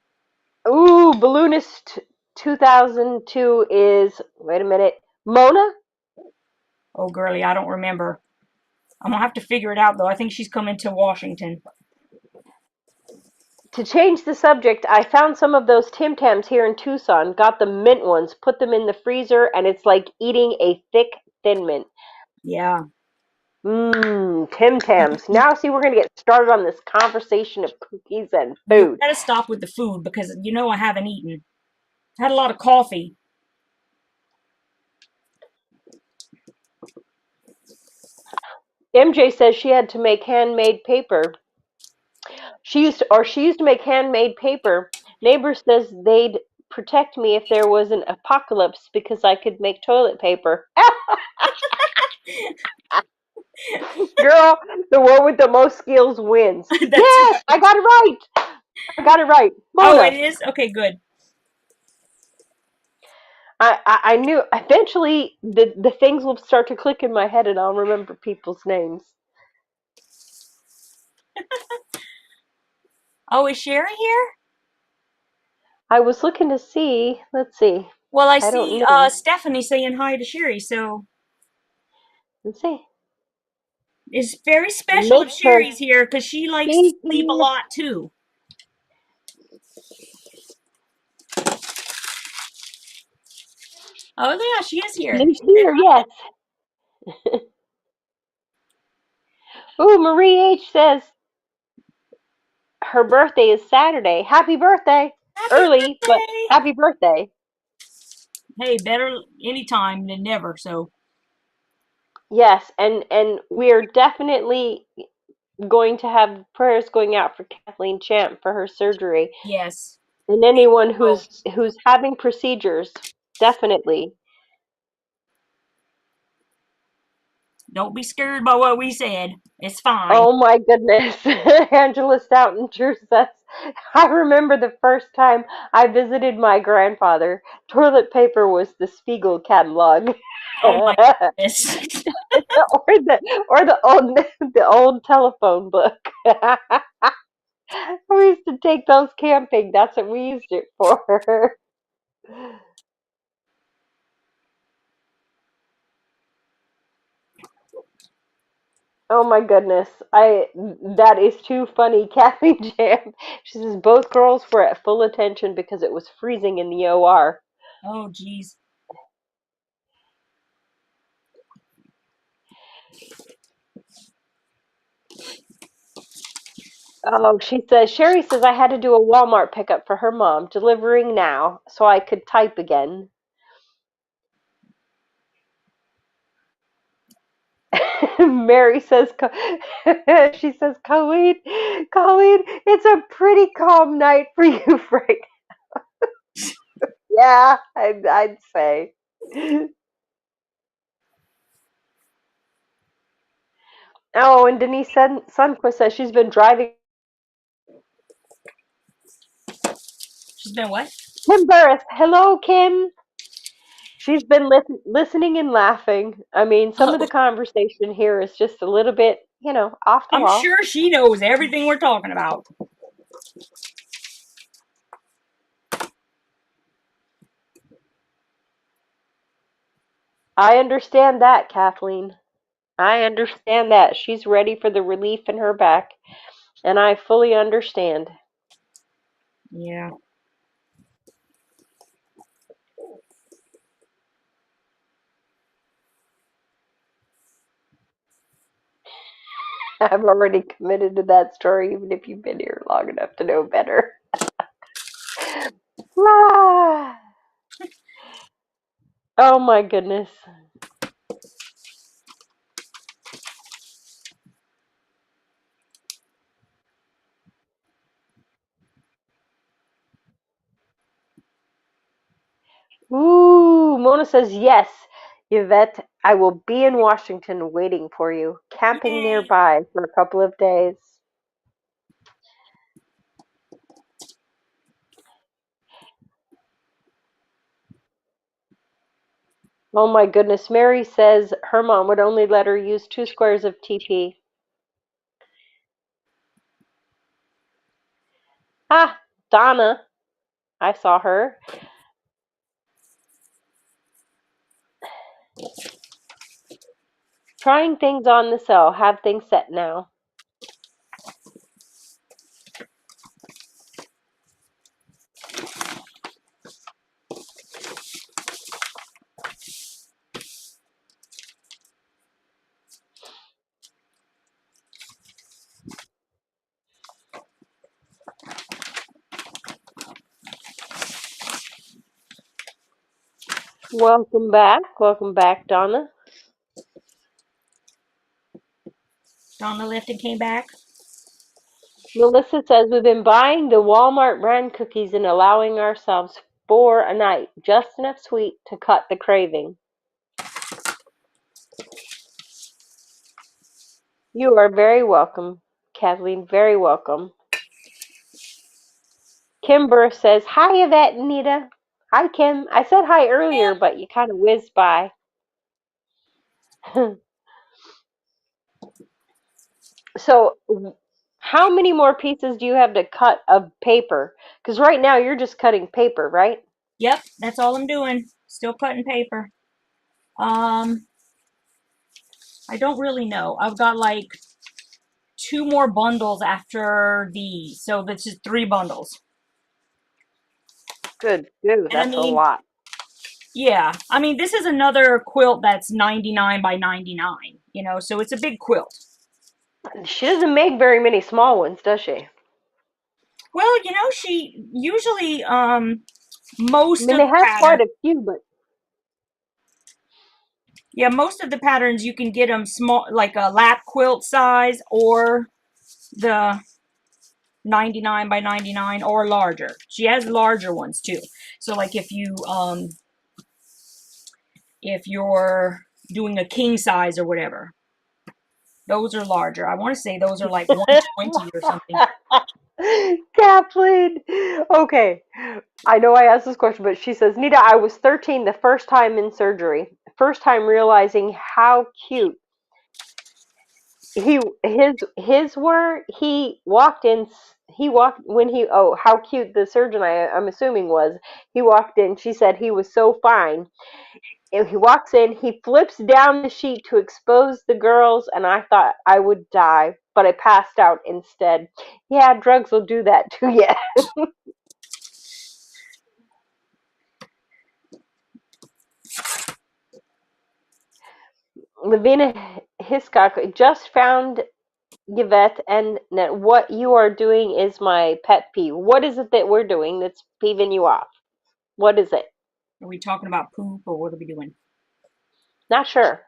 Ooh, Balloonist 2002 is, wait a minute, Mona? Oh, girly, I don't remember. I'm gonna have to figure it out, though. I think she's coming to Washington. To change the subject, I found some of those Tim Tams here in Tucson, got the mint ones, put them in the freezer, and it's like eating a thick, thin mint. Yeah. Tim Tams. Now, see, we're going to get started on this conversation of cookies and You food. gotta stop with the food because I haven't eaten. I had a lot of coffee. MJ says she had to make handmade paper. She used to make handmade paper. Neighbor says they'd protect me if there was an apocalypse because I could make toilet paper. Girl, the one with the most skills wins. That's Yes, right. I got it right. I got it right. Oh, it Mona, is? Okay, good. I knew eventually the things will start to click in my head and I'll remember people's names. Oh, is Sherry here? I was looking to see. Let's see. Well, I I don't see know. Stephanie saying hi to Sherry, so Let's see. it's very special if Make her Sherry's here because she likes to sleep a speaking. lot too. Oh, yeah, she is here. She's here, yes. Ooh, Marie H says her birthday is Saturday. Happy birthday! Happy Early, but birthday! happy birthday. Hey, better anytime than never, so Yes, and we're definitely going to have prayers going out for Kathleen Champ for her surgery yes. and anyone Oh, who's having procedures. Definitely. don't be scared by what we said. It's fine. Oh my goodness. Angela Stoughton Drew says, I remember the first time I visited my grandfather. Toilet paper was the Spiegel catalog. Oh my or goodness. the old telephone book. We used to take those camping. That's what we used it for. Oh my goodness. I That is too funny. Kathy Jam. She says both girls were at full attention because it was freezing in the OR. Oh, geez. Oh, Sherry says I had to do a Walmart pickup for her mom, delivering now, so I could type again. Mary says, she says, Colleen, it's a pretty calm night for you, Frank. Yeah, I'd say. Oh, and Denise Sunquist says she's been driving. She's been what? Kim Burris, hello, Kim. She's been listening and laughing. I mean, some of the Oh, conversation here is just a little bit, off the I'm wall. sure she knows everything we're talking about. I understand that, Kathleen. I understand that. She's ready for the relief in her back, and I fully understand. Yeah. I've already committed to that story, even if you've been here long enough to know better. Ah, oh my goodness. Ooh, Mona says yes. Yvette, I will be in Washington waiting for you, camping Yay. nearby for a couple of days. Oh my goodness. Mary says her mom would only let her use 2 squares of TP. Ah, Donna. I saw her. Trying things on the cell. Have things set now. Welcome back. Welcome back, Donna. Donna left and came back. Melissa says we've been buying the Walmart brand cookies and allowing ourselves 4 a night, just enough sweet to cut the craving. You are very welcome, Kathleen. Very welcome. Kimber says, hi, Yvette and Nita. Hi, Kim. I said hi earlier, but you kind of whizzed by. So, how many more pieces do you have to cut of paper? Because right now you're just cutting paper, right? Yep, that's all I'm doing. Still cutting paper. I don't really know. I've got like 2 more bundles after these, so this is 3 bundles. Good. And I That's a mean, lot. yeah, I mean, this is another quilt that's 99 by 99, you know, so it's a big quilt. She doesn't make very many small ones, does she? Well, you know, she usually, I most mean, of they the have pattern, quite a few, but yeah, most of the patterns you can get them small, like a lap quilt size or the 99 by 99 or larger. She has larger ones too. So like if you're doing a king size or whatever, those are larger. I want to say those are like 120 or something. Kathleen. Okay. I know I asked this question, but she says, Nita, I was 13 the first time in surgery. First time realizing how cute his were. He walked in. He walked when he. Oh, how cute the surgeon I'm assuming was. He walked in. She said he was so fine. And he walks in. He flips down the sheet to expose the girls, and I thought I would die, but I passed out instead. Yeah, drugs will do that to you. Lavina Hiscock just found Yvette, and what you are doing is my pet peeve. What is it that we're doing that's peeving you off? What is it? Are we talking about poop or what are we doing? Not sure.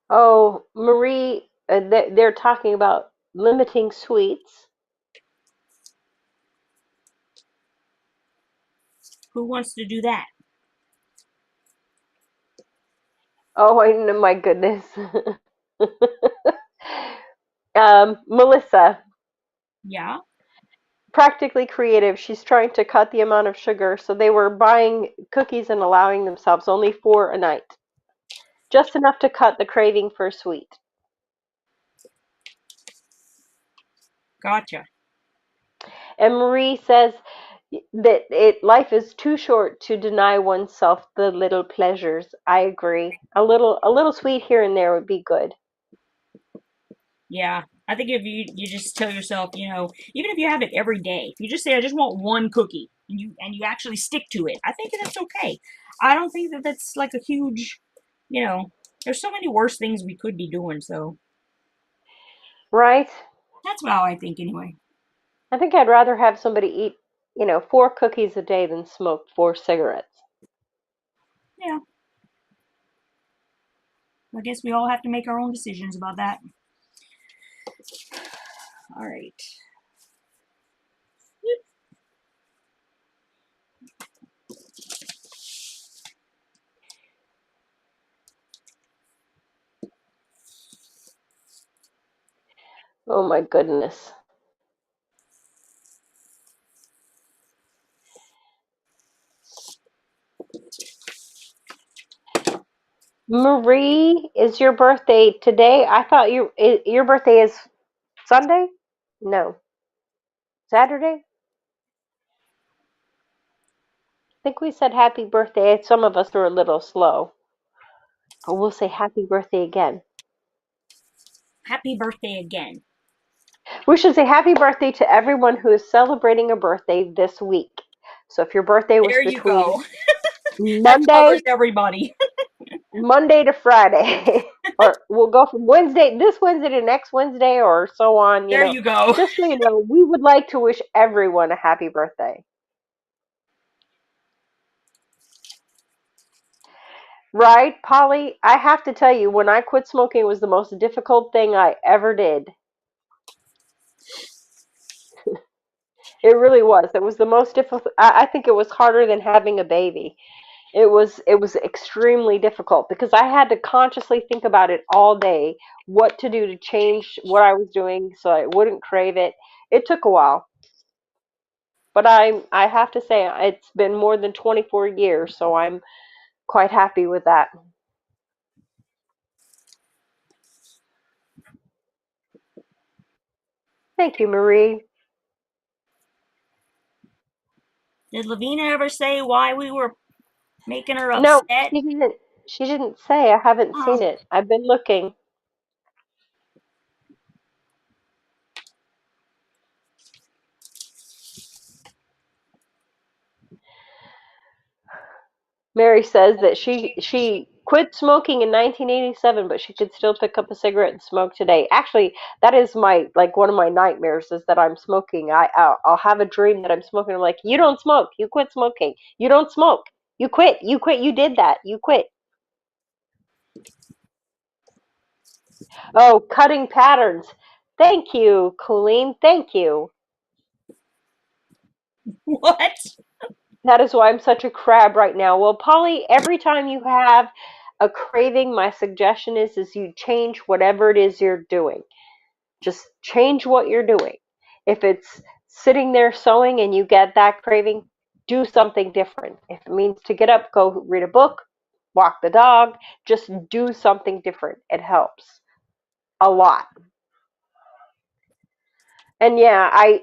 Oh, Marie, they're talking about limiting sweets. Who wants to do that? Oh, I know, my goodness. Melissa, Yeah. practically creative. She's trying to cut the amount of sugar, so they were buying cookies and allowing themselves only 4 a night. Just enough to cut the craving for sweet. Gotcha. And Marie says that life is too short to deny oneself the little pleasures. I agree. A little sweet here and there would be good. Yeah. I think if you just tell yourself, you know, even if you have it every day, if you just say I just want one cookie and you actually stick to it, I think that's okay. I don't think that that's like a huge, you know, there's so many worse things we could be doing, so Right? that's how I think anyway. I think I'd rather have somebody eat, 4 cookies a day than smoke 4 cigarettes. Yeah. I guess we all have to make our own decisions about that. All right. Oh my goodness. Marie, is your birthday today? I thought your birthday is Sunday? No, Saturday? I think we said happy birthday. Some of us were a little slow. But we'll say happy birthday again. Happy birthday again. We should say happy birthday to everyone who is celebrating a birthday this week. So if your birthday was There you between go. That Monday covers everybody. Monday to Friday, or we'll go from this Wednesday to next Wednesday, or so on, There you go. just so you know, we would like to wish everyone a happy birthday. Right, Polly? I have to tell you, when I quit smoking, it was the most difficult thing I ever did. It really was. It was the most difficult. I think it was harder than having a baby. It was extremely difficult because I had to consciously think about it all day, what to do to change what I was doing so I wouldn't crave it. It took a while, but I have to say it's been more than 24 years, so I'm quite happy with that. Thank you, Marie. Did Lavina ever say why we were making her No, upset? she didn't. She didn't say. I haven't Oh, seen it. I've been looking. Mary says that she quit smoking in 1987, but she could still pick up a cigarette and smoke today. Actually, that is my like one of my nightmares is that I'm smoking. I'll have a dream that I'm smoking. I'm like, you don't smoke. You quit smoking. You don't smoke. You quit. You quit. You did that. You quit. Oh, cutting patterns. Thank you, Colleen. Thank you. what? That is why I'm such a crab right now. Well, Polly, every time you have a craving, my suggestion is you change whatever it is you're doing. Just change what you're doing. If it's sitting there sewing and you get that craving, do something different. If it means to get up, go read a book, walk the dog, just do something different. It helps a lot. And yeah, I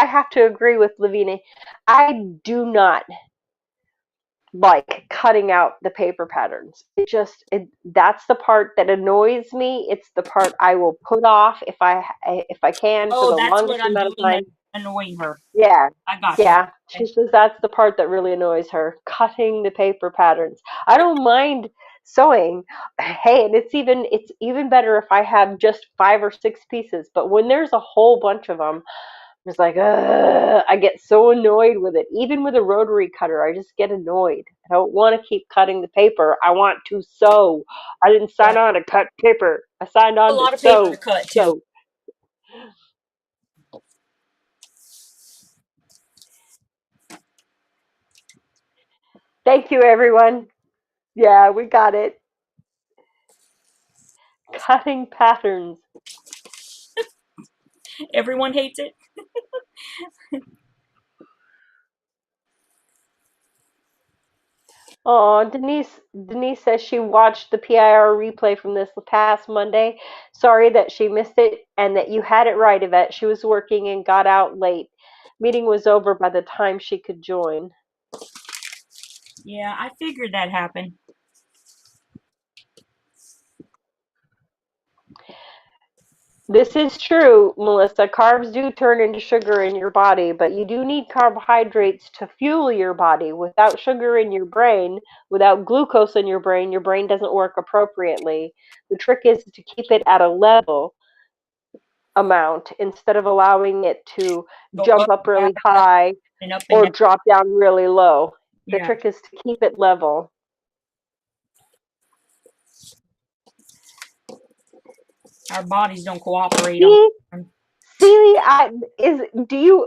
have to agree with Lavina. I do not like cutting out the paper patterns. That's the part that annoys me. It's the part I will put off if I can for Oh, the that's what longest I'm amount of doing time. that annoying her. Yeah. I got you. Yeah. She Okay. says that's the part that really annoys her, cutting the paper patterns. I don't mind sewing. Hey, and it's even better if I have just 5 or 6 pieces, but when there's a whole bunch of them, it's like, I get so annoyed with it. Even with a rotary cutter, I just get annoyed. I don't want to keep cutting the paper. I want to sew. I didn't sign Yeah. on to cut paper. I signed A on to lot of paper to sew. cut too. Sew. Thank you, everyone. Yeah, we got it. Cutting patterns. Everyone hates it. Oh, Denise says she watched the PIR replay from this past Monday. Sorry that she missed it and that you had it right, Yvette. She was working and got out late. Meeting was over by the time she could join. Yeah, I figured that happened. This is true, Melissa. Carbs do turn into sugar in your body, but you do need carbohydrates to fuel your body. Without sugar in your brain, without glucose in your brain doesn't work appropriately. The trick is to keep it at a level amount instead of allowing it to Go jump up up and down, really high and up and or down. drop down really low. The Yeah, trick is to keep it level. our bodies don't cooperate on See, that one. See,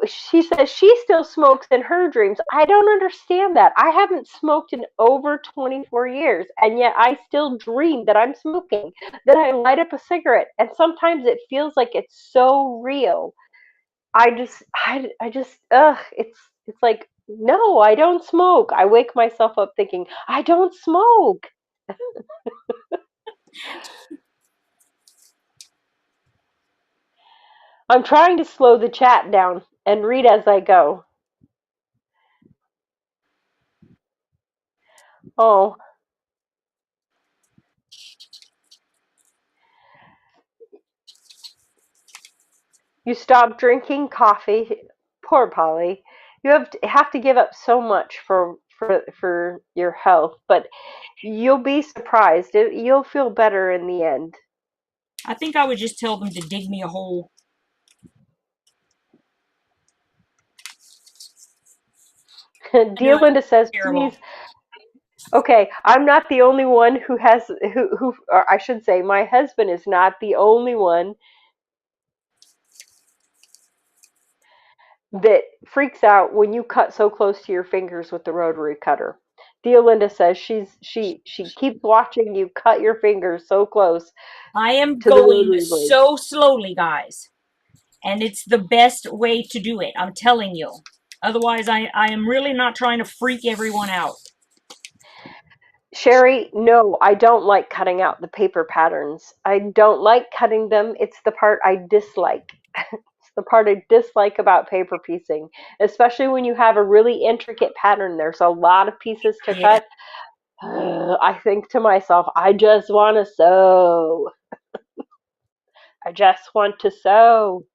she says she still smokes in her dreams. I don't understand that. I haven't smoked in over 24 years, and yet I still dream that I'm smoking, that I light up a cigarette, and sometimes it feels like it's so real. It's like, no, I don't smoke. I wake myself up thinking, I don't smoke. I'm trying to slow the chat down and read as I go. Oh, You stop drinking coffee. Poor Polly. You have to give up so much for your health, but you'll be surprised. You'll feel better in the end. I think I would just tell them to dig me a hole. I know Dear it's Linda says, terrible. please. Okay, I'm not the only one who, or I should say, my husband is not the only one that freaks out when you cut so close to your fingers with the rotary cutter. Linda says she keeps watching you cut your fingers so close I am to the going rotary blade. so slowly, guys. And it's the best way to do it. I'm telling you. Otherwise, I am really not trying to freak everyone out. Sherry, no, I don't like cutting out the paper patterns. I don't like cutting them. It's the part I dislike. It's the part I dislike about paper piecing, especially when you have a really intricate pattern. There's a lot of pieces to Yeah. cut. I think to myself, I just want to sew. I just want to sew.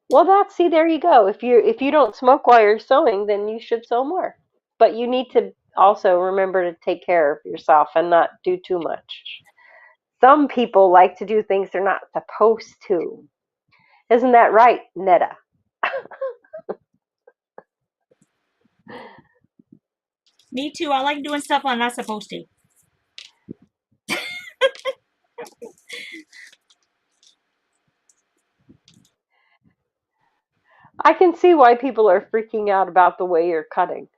Well, see, there you go. If you don't smoke while you're sewing, then you should sew more. But you need to also remember to take care of yourself and not do too much. Some people like to do things they're not supposed to. Isn't that right, Netta? Me too. I like doing stuff I'm not supposed to. I can see why people are freaking out about the way you're cutting.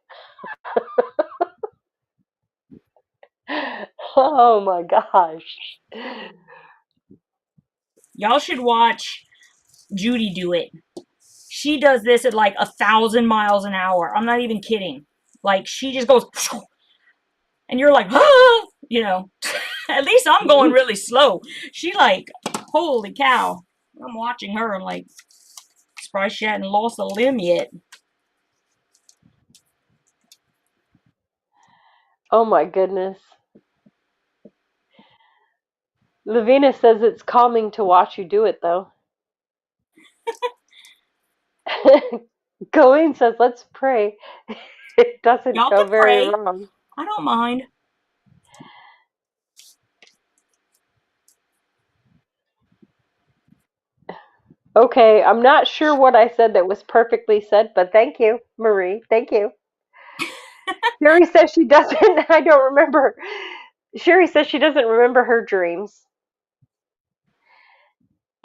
Oh my gosh. Y'all should watch Judy do it. She does this at like 1,000 miles an hour. I'm not even kidding. Like, she just goes, and you're like, ah! You know. At least I'm going really slow. She like, holy cow. I'm watching her. I'm like, surprised she hadn't lost a limb yet. Oh my goodness. Lavina says it's calming to watch you do it, though. Colleen says, let's pray. It doesn't Y'all go can very pray. wrong. I don't mind. Okay, I'm not sure what I said that was perfectly said, but thank you, Marie. Thank you. Sherry says she doesn't. I don't remember. Sherry says she doesn't remember her dreams.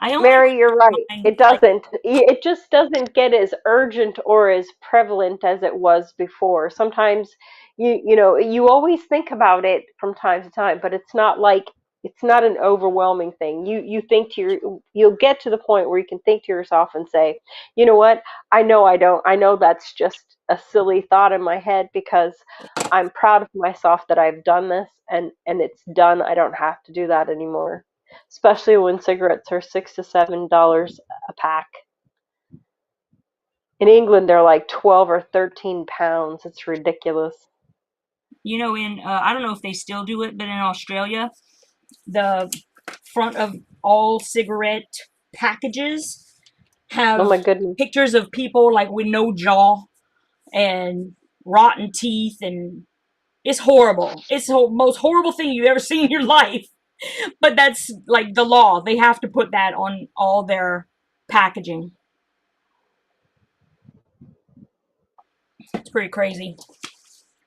I only Mary, you're right. mind, It like, doesn't. It just doesn't get as urgent or as prevalent as it was before. Sometimes you always think about it from time to time, but it's not an overwhelming thing. You'll get to the point where you can think to yourself and say, you know what? I know that's just a silly thought in my head because I'm proud of myself that I've done this and it's done. I don't have to do that anymore, especially when cigarettes are $6 to $7 a pack. In England, they're like 12 or 13 pounds. It's ridiculous. you know, I don't know if they still do it, but in Australia, the front of all cigarette packages Oh have my goodness. pictures of people like with no jaw and rotten teeth, and it's horrible. It's the most horrible thing you've ever seen in your life. But that's like the law. They have to put that on all their packaging. It's pretty crazy.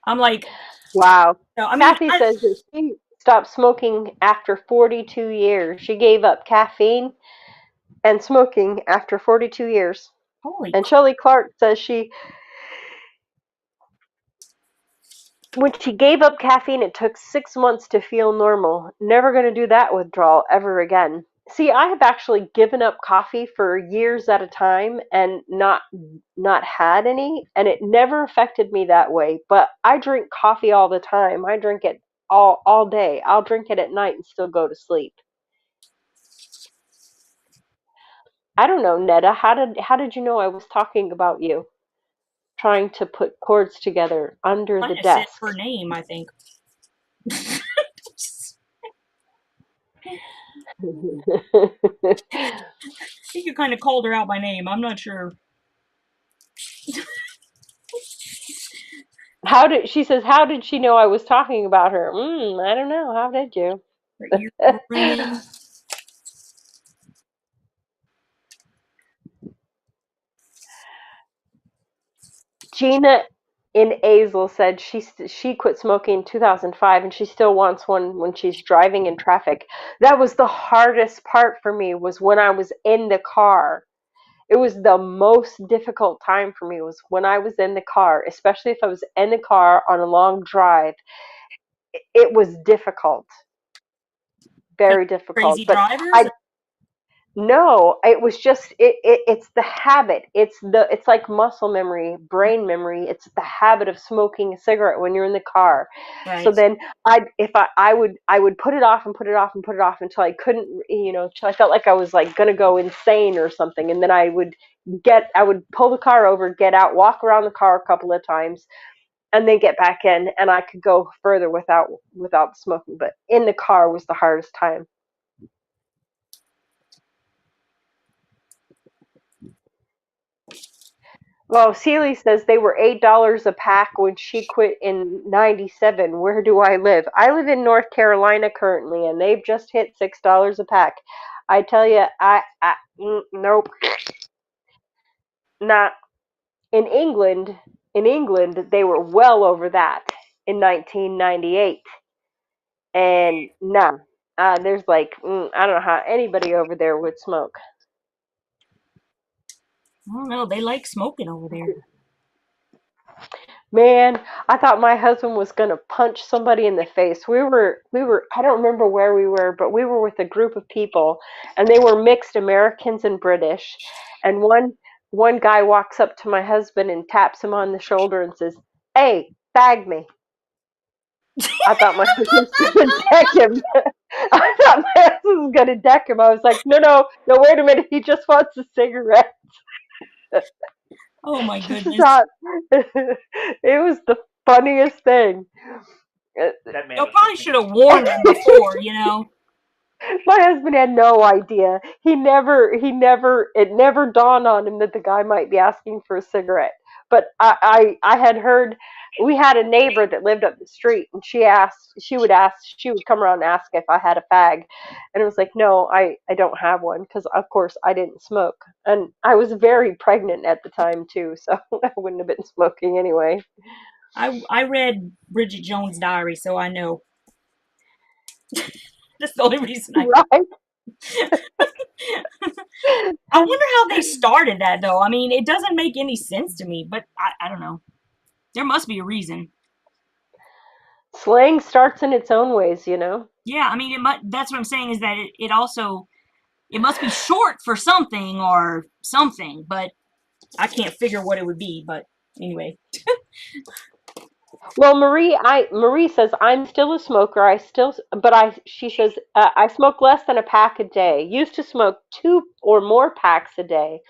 I'm like, Wow. I mean, Kathy says that she stopped smoking after 42 years. She gave up caffeine and smoking after 42 years. holy And Shelley Clark says when she gave up caffeine, it took 6 months to feel normal. Never going to do that withdrawal ever again. See, I have actually given up coffee for years at a time and not had any, and it never affected me that way. But I drink coffee all the time. I drink it all day. I'll drink it at night and still go to sleep. I don't know, Netta. How did you know I was talking about you? Trying to put chords together under I the just said desk. her name, I think. I think you kind of called her out by name. I'm not sure. She says, how did she know I was talking about her? I don't know. How did you? Her ears were ringing. Gina in Azel said she quit smoking in 2005 and she still wants one when she's driving in traffic. That was the hardest part for me was when I was in the car. It was the most difficult time for me was when I was in the car, especially if I was in the car on a long drive. It was difficult, Because very difficult. crazy But drivers? I no, it was just it's the habit. It's like muscle memory, brain memory. It's the habit of smoking a cigarette when you're in the car. So Right. then I would put it off and put it off and put it off until I couldn't, until I felt like I was like gonna go insane or something. And then I would pull the car over, get out, walk around the car a couple of times, and then get back in, and I could go further without smoking. But in the car was the hardest time. Well, Celie says they were $8 a pack when she quit in '97. Where do I live? I live in North Carolina currently, and they've just hit $6 a pack. I tell you, nope, not in England. In England, they were well over that in 1998, and nah, there's like I don't know how anybody over there would smoke. I don't know. They like smoking over there. Man, I thought my husband was gonna punch somebody in the face. We were I don't remember where we were, but we were with a group of people and they were mixed Americans and British. And one guy walks up to my husband and taps him on the shoulder and says, "Hey, bag me." I thought my husband was gonna deck him. I thought my husband was gonna deck him. I was like, no, no, no, wait a minute, he just wants a cigarette. Oh my This is goodness. not it was the funniest thing. Uh, That man You was probably just should thinking, have warned him before, you know? My husband had no idea. It never dawned on him that the guy might be asking for a cigarette. But I had heard, we had a neighbor that lived up the street, and she would come around and ask if I had a fag. And it was like, no, I don't have one, because of course I didn't smoke. And I was very pregnant at the time too, so I wouldn't have been smoking anyway. I read Bridget Jones' Diary, so I know. That's the only reason I know. Right? I wonder how they started that, though. I mean, it doesn't make any sense to me, but I don't know. There must be a reason. Slang starts in its own ways. Yeah, I mean, that's what I'm saying is that it also, it must be short for something or something, but I can't figure what it would be, but anyway. Well, Marie says I'm still a smoker. She says I smoke less than a pack a day. Used to smoke 2 or more packs a day.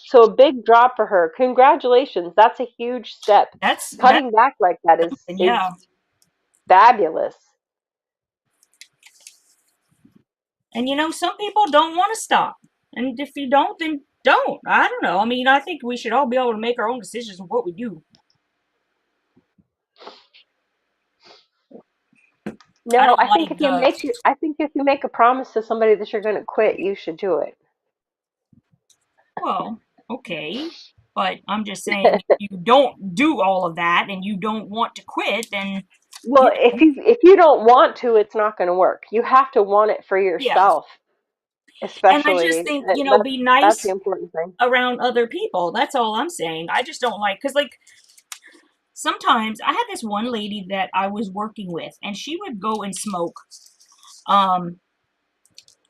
So a big drop for her. Congratulations. That's a huge step. That's Cutting back like that is yeah. fabulous. And you know, some people don't want to stop. And if you don't, then don't. I don't know. I mean, I think we should all be able to make our own decisions of what we do. I No, don't like I think if you make a promise to somebody that you're going to quit, you should do it. well, okay. But I'm just saying, if you don't do all of that and you don't want to quit, then, you Well, know, if you don't want to, it's not going to work. You have to want it for yeah. yourself, And I just especially. think, be That's the nice important thing. around other people. That's all I'm saying. I just don't like, because, like, sometimes I had this one lady that I was working with, and she would go and smoke. Um,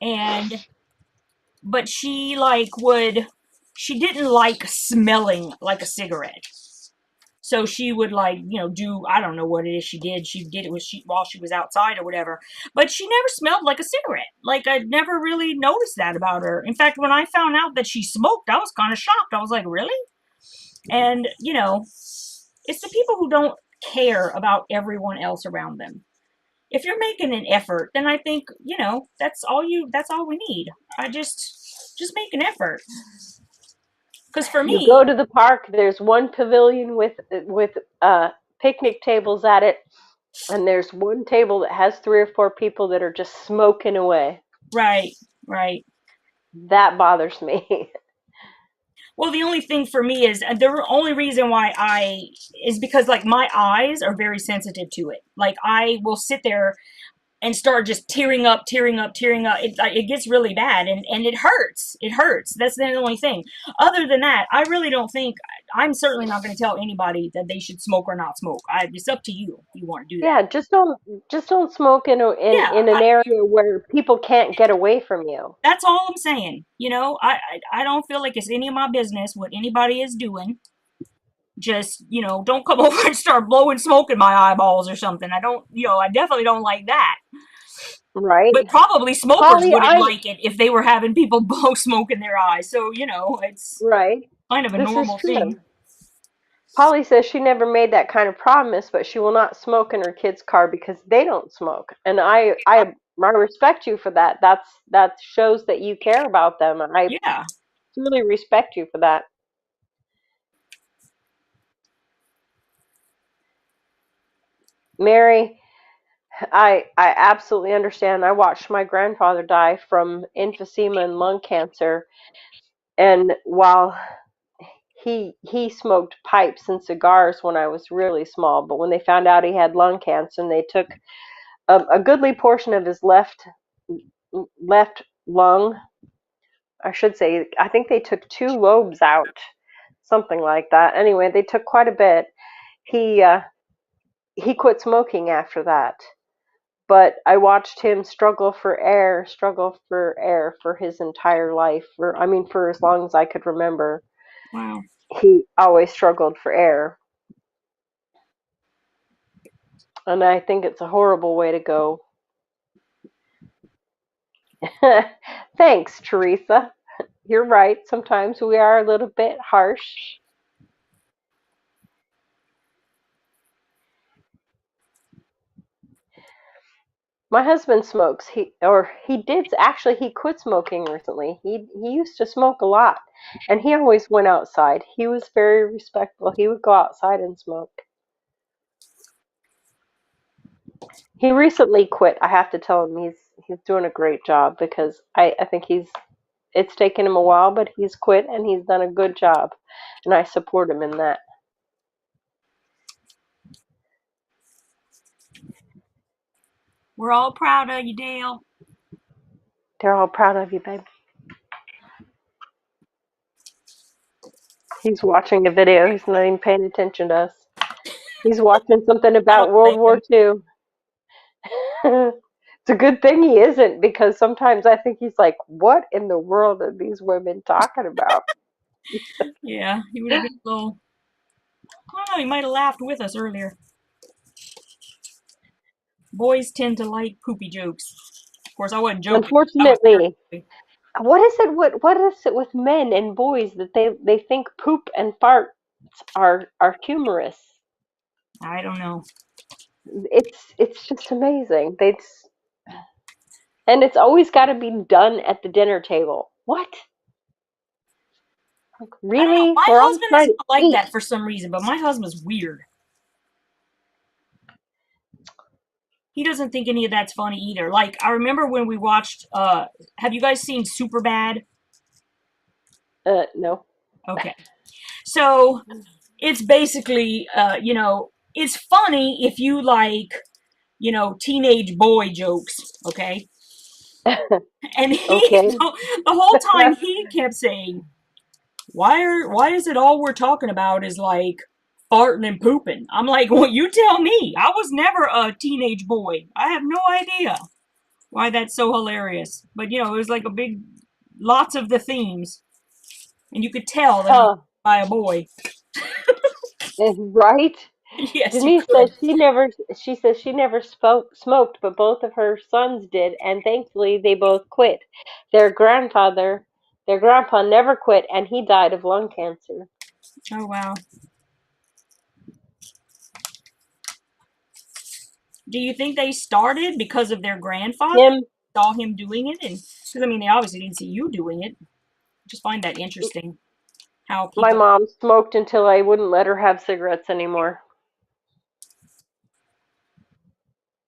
and, but she didn't like smelling like a cigarette. So she would like, do, I don't know what it is she did. She did it while she was outside or whatever. But she never smelled like a cigarette. Like I never really noticed that about her. In fact, when I found out that she smoked, I was kind of shocked. I was like, really? And, it's the people who don't care about everyone else around them. if you're making an effort, then I think, that's all we need. I just make an effort. Because for You me, go to the park. There's one pavilion with picnic tables at it, and there's one table that has 3 or 4 people that are just smoking away. right, right. That bothers me. Well, the only thing for me is the only reason why is because like my eyes are very sensitive to it. Like I will sit there and start just tearing up, tearing up, tearing up. It gets really bad, and it hurts. It hurts. That's the only thing. Other than that, I really don't think. I'm certainly not going to tell anybody that they should smoke or not smoke. It's up to you if you want to do that. Yeah, just don't smoke Yeah, in an area where people can't get away from you. that's all I'm saying. I don't feel like it's any of my business what anybody is doing. Just don't come over and start blowing smoke in my eyeballs or something. I definitely don't like that. Right. But probably smokers Polly, wouldn't like it if they were having people blow smoke in their eyes. So, it's right. kind of a This is normal thing. true. Polly says she never made that kind of promise, but she will not smoke in her kid's car because they don't smoke. And I respect you for that. That shows that you care about them. I Yeah. really respect you for that. Mary, I absolutely understand. I watched my grandfather die from emphysema and lung cancer, and while he smoked pipes and cigars when I was really small, but when they found out he had lung cancer and they took a goodly portion of his left lung, I should say, I think they took 2 lobes out, something like that. Anyway, they took quite a bit. He quit smoking after that. But I watched him struggle for air for his entire life. For as long as I could remember, Wow. he always struggled for air. And I think it's a horrible way to go. Thanks, Teresa. You're right. Sometimes we are a little bit harsh. My husband smokes. He quit smoking recently. He used to smoke a lot, and he always went outside. He was very respectful. He would go outside and smoke. He recently quit. I have to tell him he's doing a great job because I think it's taken him a while, but he's quit and he's done a good job, and I support him in that. We're all proud of you, Dale. They're all proud of you, babe. He's watching a video. He's not even paying attention to us. He's watching something I don't about World blame War him. II. It's a good thing he isn't because sometimes I think he's like, what in the world are these women talking about? Yeah, he would have been a little. I don't know. He might have laughed with us earlier. Boys tend to like poopy jokes. Of course, I wasn't joking. I was Unfortunately, serious. what is it with men and boys that they think poop and farts are humorous? I don't know. It's just amazing. And it's always got to be done at the dinner table. What? Like, I don't know. really? My We're all husband is trying to not like eat. that for some reason, but my husband's weird. He doesn't think any of that's funny either. Like I remember when we watched. Have you guys seen Superbad? No. Okay, so it's basically, it's funny if you like, teenage boy jokes. Okay, and Okay. the whole time he kept saying, why is it all we're talking about is like farting and pooping? I'm like, well, you tell me. I was never a teenage boy. I have no idea why that's so hilarious. But it was like a big, lots of the themes, and you could tell that it was Huh. by a boy. Right? Yes, you Denise could. says she never smoked, but both of her sons did, and thankfully they both quit. Their grandfather, their grandpa never quit, and he died of lung cancer. Oh wow. Do you think they started because of their grandfather? Him, Saw him doing it, and because I mean, they obviously didn't see you doing it. Just find that interesting. How my people. mom smoked until I wouldn't let her have cigarettes anymore.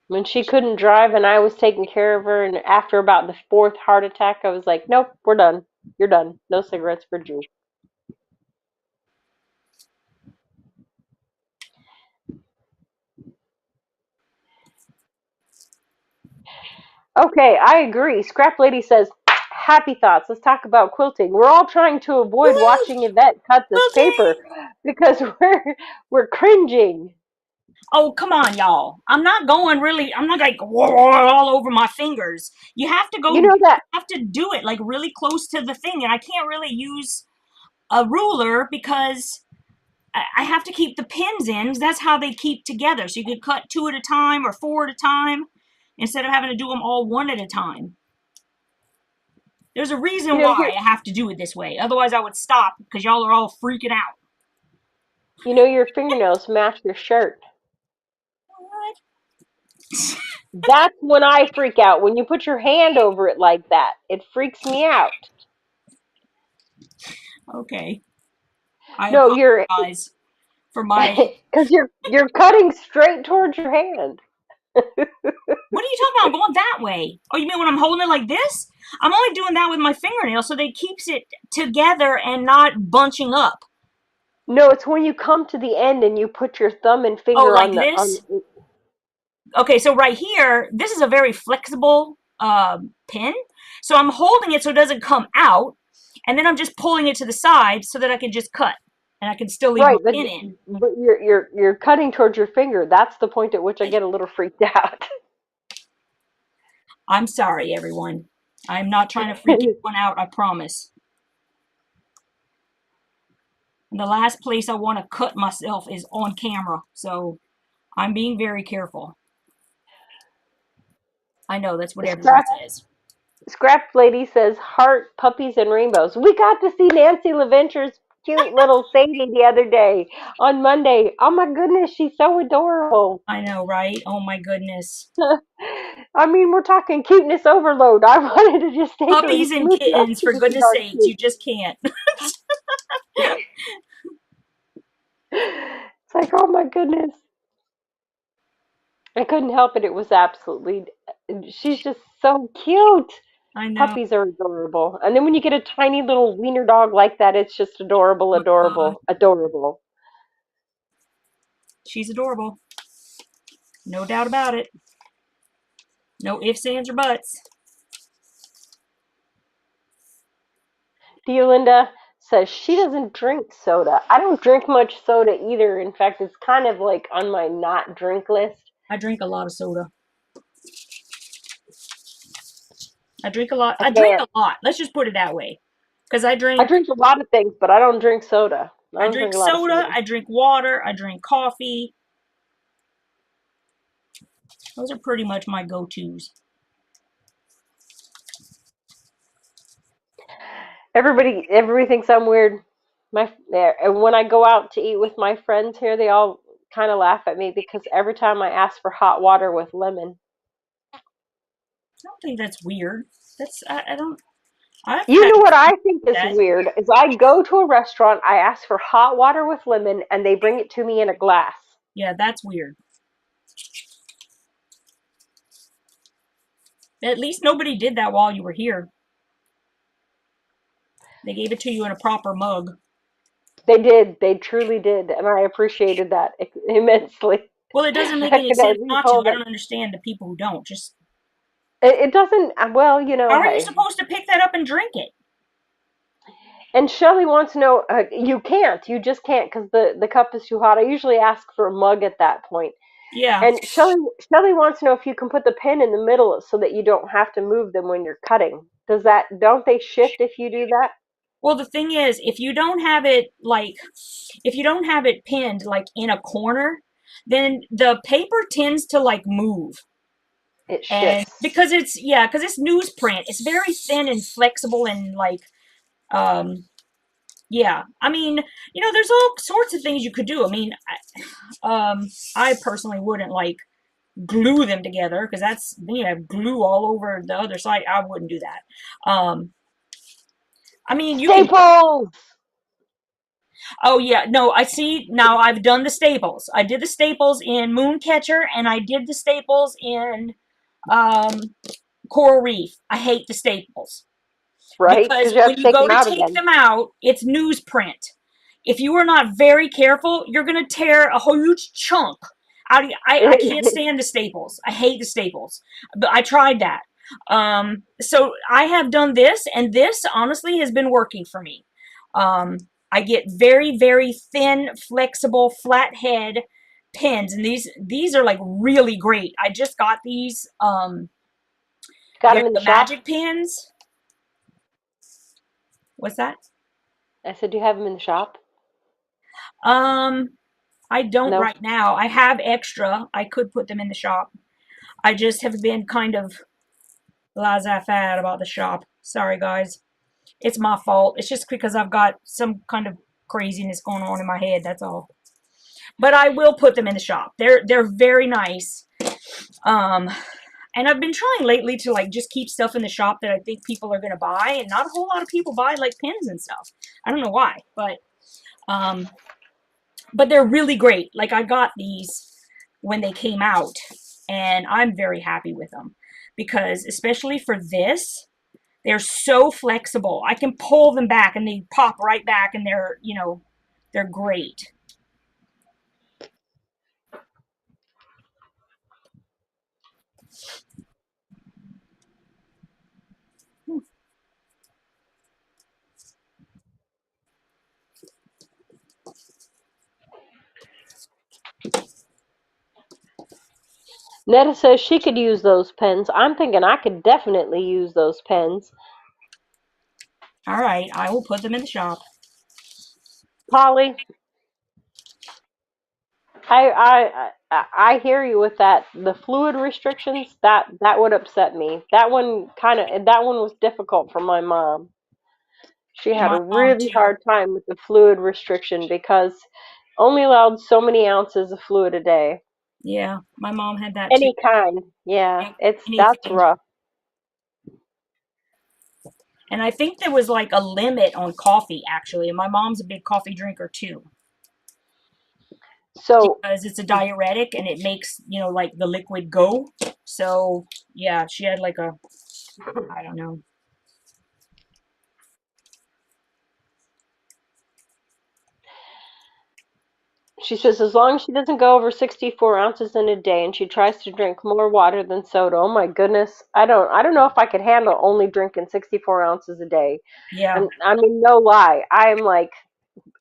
When she couldn't drive and I was taking care of her, and after about the fourth heart attack, I was like, nope, we're done. You're done. No cigarettes for Jew. Okay, I agree. Scrap Lady says, happy thoughts. Let's talk about quilting. We're all trying to avoid Woo! watching Yvette cut this paper Quilting! because we're cringing. Oh, come on, y'all. I'm not going really, I'm not like all over my fingers. You have to You go, know that you have to do it like really close to the thing. And I can't really use a ruler because I have to keep the pins in. That's how they keep together. So you could cut 2 at a time or 4 at a time instead of having to do them all 1 at a time. There's a you reason know why your I have to do it this way. Otherwise, I would stop because y'all are all freaking out. your fingernails match your shirt. What? That's when I freak out. When you put your hand over it like that, it freaks me out. Okay. I No, you're apologize for my. because you're cutting straight towards your hand. What are you talking about? I'm going that way. Oh, you mean when I'm holding it like this? I'm only doing that with my fingernail so they keeps it together and not bunching up. No, it's when you come to the end and you put your thumb and Oh, finger like on the this? Okay, so right here, this is a very flexible pin. So I'm holding it so it doesn't come out, and then I'm just pulling it to the side so that I can just cut, and I can still leave my right, but pin in. but you're cutting towards your finger. That's the point at which I get a little freaked out. I'm sorry, everyone. I'm not trying to freak anyone out, I promise. And the last place I want to cut myself is on camera, so I'm being very careful. I know that's what everyone Scrap says. Scrap Lady says heart, puppies, and rainbows. We got to see Nancy LaVenture's cute little Sadie the other day on Monday. Oh my goodness, she's so adorable. I know, right? Oh my goodness. I mean, we're talking cuteness overload. I wanted to just take her and Puppies and smooch her up kittens, so for we could goodness darn sakes, you cute. just can't. It's like, oh my goodness. I couldn't help it. It was absolutely, she's just so cute. I know. Puppies are adorable. And then when you get a tiny little wiener dog like that, it's just adorable, Oh my God. adorable, adorable. She's adorable. No doubt about it. No ifs, ands, or buts. Deolinda says she doesn't drink soda. I don't drink much soda either. In fact, it's kind of like on my not drink list. I drink a lot of soda. I drink a lot. I I drink can't. a lot. Let's just put it that way. Because I drink a lot of things, but I don't drink soda. I I don't drink drink a lot of soda, soda. I drink water, I drink coffee. Those are pretty much my go-tos. Everybody thinks I'm weird. And when I go out to eat with my friends here, they all kind of laugh at me because every time I ask for hot water with lemon, I don't think that's weird. I don't, I've you had know what I think is that. weird is I go to a restaurant, I ask for hot water with lemon, and they bring it to me in a glass. Yeah, that's weird. At least nobody did that while you were here. They gave it to you in a proper mug. They did, they truly did, and I appreciated that immensely. Well, it doesn't make I any could at sense least not to. hold I it. don't understand the people who don't. Just It doesn't. Well, how are you hey. supposed to pick that up and drink it? And Shelly wants to know, you can't. You just can't because the cup is too hot. I usually ask for a mug at that point. Yeah. And Shelly wants to know if you can put the pin in the middle so that you don't have to move them when you're cutting. Don't they shift if you do that? Well, the thing is, if you don't have it if you don't have it pinned like in a corner, then the paper tends to like move. It And shifts. because it's newsprint, it's very thin and flexible and like um yeah. I mean, there's all sorts of things you could do. I mean, I personally wouldn't like glue them together, because that's, you know, glue all over the other side. I wouldn't do that. I mean, you can. Staples. Oh yeah, no, I see. Now I've done the staples. I did the staples in Mooncatcher, and I did the staples in um, Coral Reef. I hate the staples Right? because Because you have when to you take go them to out take again. them out, it's newsprint. If you are not very careful, you're gonna tear a huge chunk out of. I can't stand the staples. I hate the staples. But I tried that. So I have done this, and this honestly has been working for me. Um, I get very, very thin, flexible, flathead pens, and these are like really great. I just got these. Got They're them in the the shop? magic pens. What's that? I said, do you have them in the shop? Um, I don't No. right now. I have extra. I could put them in the shop. I just have been kind of laissez-faire about the shop. Sorry, guys. It's my fault. It's just because I've got some kind of craziness going on in my head. That's all. But I will put them in the shop. They're very nice. Um, and I've been trying lately to like just keep stuff in the shop that I think people are gonna buy, and not a whole lot of people buy like pens and stuff. I don't know why, um, but they're really great. Like I got these when they came out, and I'm very happy with them because especially for this, they're so flexible. I can pull them back and they pop right back, and they're, you know, they're great. Netta says she could use those pens. I'm thinking I could definitely use those pens. All right, I will put them in the shop. Polly, I hear you with that. The fluid restrictions, that would upset me. That one was difficult for my mom. She had a My mom really too. hard time with the fluid restriction because only allowed so many ounces of fluid a day. Yeah, my mom had that too. Any kind. Yeah, that's Anything. rough. And I think there was like a limit on coffee actually. And my mom's a big coffee drinker too So because it's a diuretic and it makes, you know, like the liquid go. So, yeah, she had like a, I don't know. she says as long as she doesn't go over 64 ounces in a day and she tries to drink more water than soda. Oh my goodness. I don't know if I could handle only drinking 64 ounces a day. Yeah. And I mean no lie.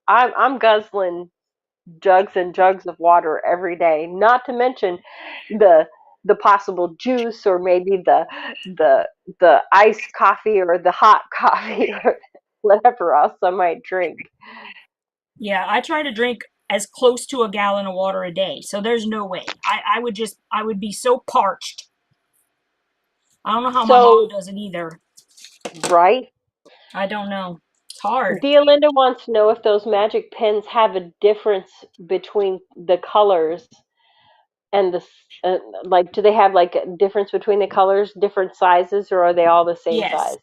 I'm guzzling jugs and jugs of water every day. Not to mention the the possible juice or maybe the the iced coffee or the hot coffee or whatever else I might drink. Yeah, I try to drink as close to a gallon of water a day. So there's no way. I would be so parched. I don't know how my mom So, does it either. right? I don't know. It's hard. Diolinda wants to know if those magic pens have a difference between the colors and like, do they have like a difference between the colors, different sizes, or are they all the same Yes. size?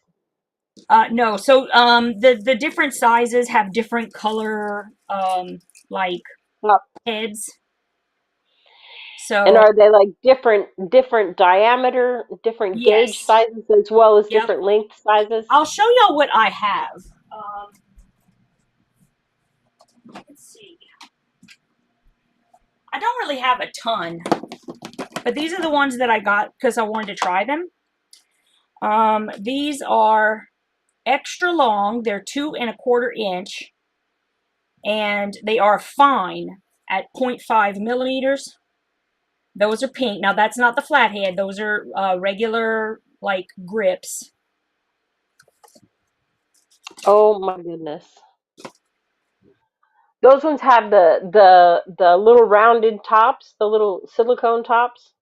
No. So the different sizes have different color like Oh, heads. and So are they like different diameter, different gauge yes. sizes as well as Yep. different length sizes? I'll show y'all what I have. Let's see. I don't really have a ton, but these are the ones that I got because I wanted to try them. These are extra long. They're 2¼ inch, and they are fine at 0.5 millimeters. Those are pink. Now that's not the flathead. Those are regular like grips. Oh my goodness. Those ones have the little rounded tops, the little silicone tops.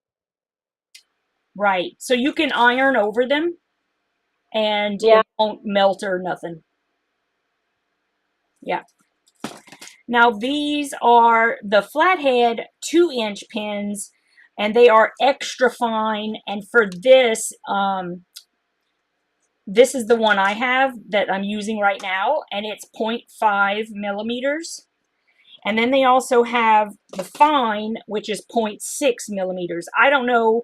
Right. So you can iron over them and Yeah. it won't melt or nothing. Yeah. Now these are the flathead 2-inch pins, and they are extra fine. And for this, this is the one I have that I'm using right now, and it's 0.5 millimeters. And then they also have the fine, which is 0.6 millimeters. I don't know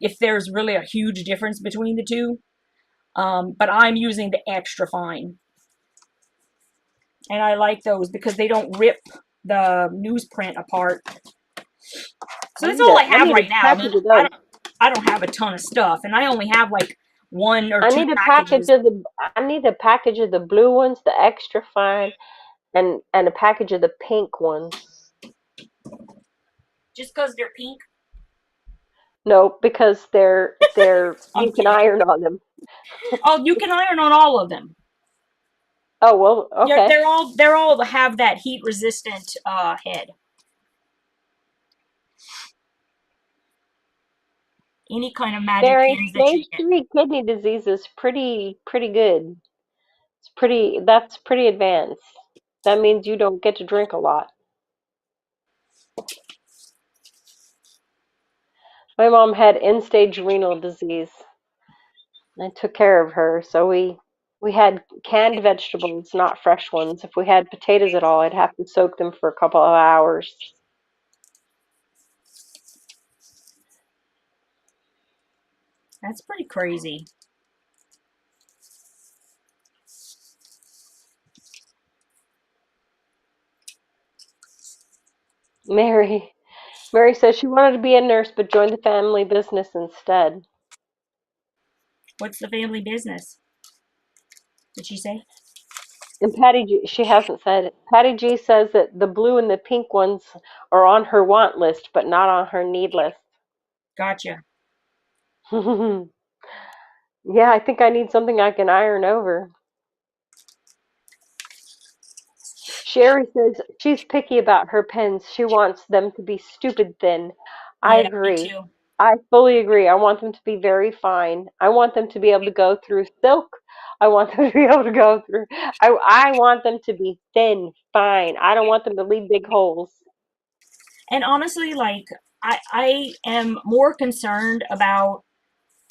if there's really a huge difference between the two, but I'm using the extra fine. And I like those because they don't rip the newsprint apart. So that's all I have right now. I don't have a ton of stuff, and I only have like one or two packages. I need a package of the blue ones, the extra fine, and a package of the pink ones. Just because they're pink? No, because they're you can iron on them. Oh, you can iron on all of them. Oh well, okay. Yeah, they're all have that heat resistant head. Any kind of magic pins that you Stage get. 3 kidney disease is pretty good. That's pretty advanced. That means you don't get to drink a lot. My mom had end-stage renal disease. I took care of her, so we had canned vegetables, not fresh ones. If we had potatoes at all, I'd have to soak them for a couple of hours. That's pretty crazy. Mary says she wanted to be a nurse but joined the family business instead. What's the family business? Did she say? And Patty G, she hasn't said it. Patty G says that the blue and the pink ones are on her want list, but not on her need list. Gotcha. Yeah, I think I need something I can iron over. Sherry says she's picky about her pens. She wants them to be stupid thin. I Yeah, me agree. too. I fully agree. I want them to be very fine. I want them to be able to go through silk. I want them to be able to go through. I want them to be thin, fine. I don't want them to leave big holes. And honestly, like, I am more concerned about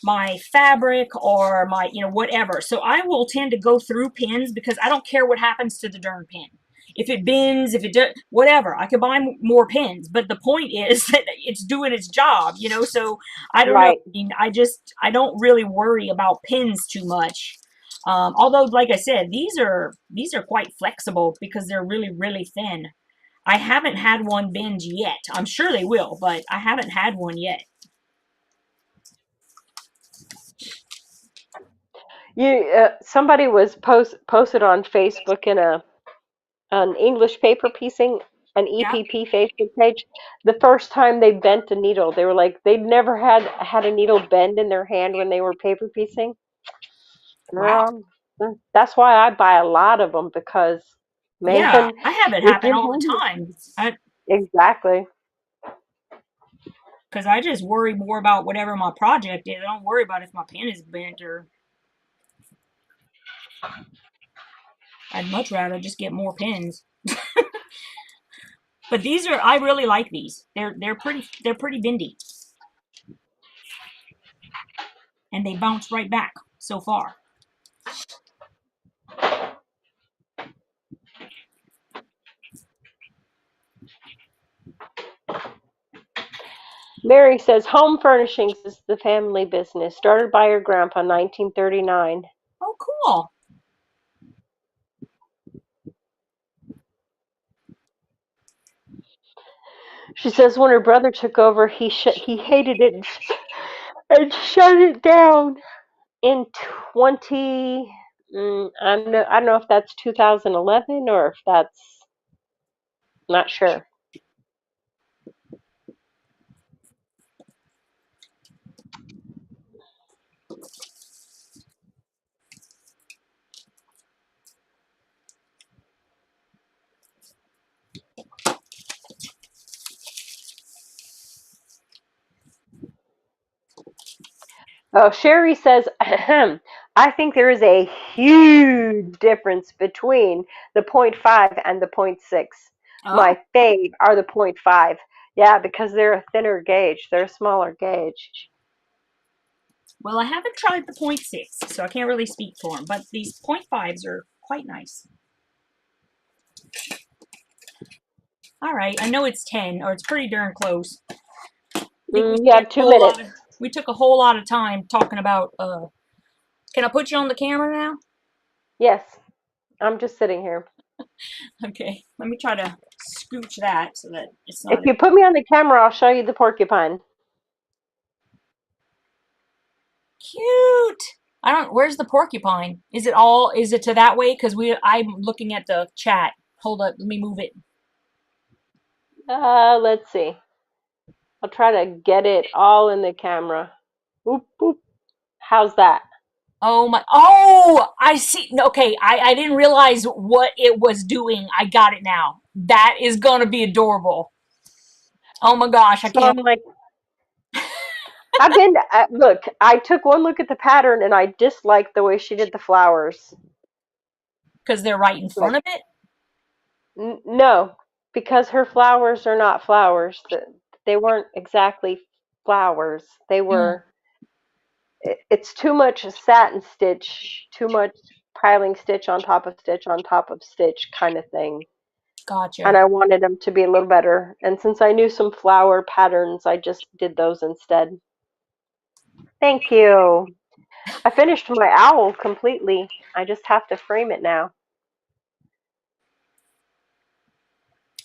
my fabric or my, whatever. So I will tend to go through pins because I don't care what happens to the darn pin. If it bends, if it does, whatever, I could buy more pins. But the point is that it's doing its job, so I don't know. Right. I mean, I don't really worry about pins too much. Although, like I said, these are quite flexible because they're really, really thin. I haven't had one bend yet. I'm sure they will, but I haven't had one yet. Somebody was posted on Facebook in an English paper piecing, an Yeah. EPP Facebook page. The first time they bent a needle, they were like they'd never had a needle bend in their hand when they were paper piecing. Wow. That's why I buy a lot of them because, Yeah, man, I have it if happen your all the hand time. exactly. Because I just worry more about whatever my project is. I don't worry about if my pen is bent or. I'd much rather just get more pens. But these are, I really like these. They're pretty bendy. And they bounce right back so far. Mary says home furnishings is the family business started by her grandpa in 1939. Oh, cool. She says when her brother took over, he hated it and shut it down in 20. I don't know if that's 2011 or if that's not sure. Oh, Sherry says, I think there is a huge difference between the point 0.5 and the 0.6. Oh, My fave are the 0.5. Yeah, because they're a thinner gauge. They're a smaller gauge. Well, I haven't tried the 0.6, so I can't really speak for them, but these 0.5s are quite nice. All right, I know it's 10, or it's pretty darn close. I think You have 2 minutes. we took a whole lot of time talking about, can I put you on the camera now? Yes, I'm just sitting here. Okay, let me try to scooch that so that it's If not. you put me on the camera, I'll show you the porcupine. Cute. I don't. Where's the porcupine? Is it to that way? Because I'm looking at the chat. Hold up. Let me move it. Let's see. I'll try to get it all in the camera. Oop, oop. How's that? Oh my. Oh, I see. Okay, I didn't realize what it was doing. I got it now. That is gonna be adorable. Oh my gosh, I So I'm can't. like, look, I took one look at the pattern and I disliked the way she did the flowers. Because they're right in Like, front of it. no, because her flowers are not flowers. They weren't exactly flowers. They Mm, were, it's too much satin stitch, too much piling stitch on top of stitch on top of stitch kind of thing. And gotcha. I wanted them to be a little better. And since I knew some flower patterns, I just did those instead. Thank you. I finished my owl completely. I just have to frame it now.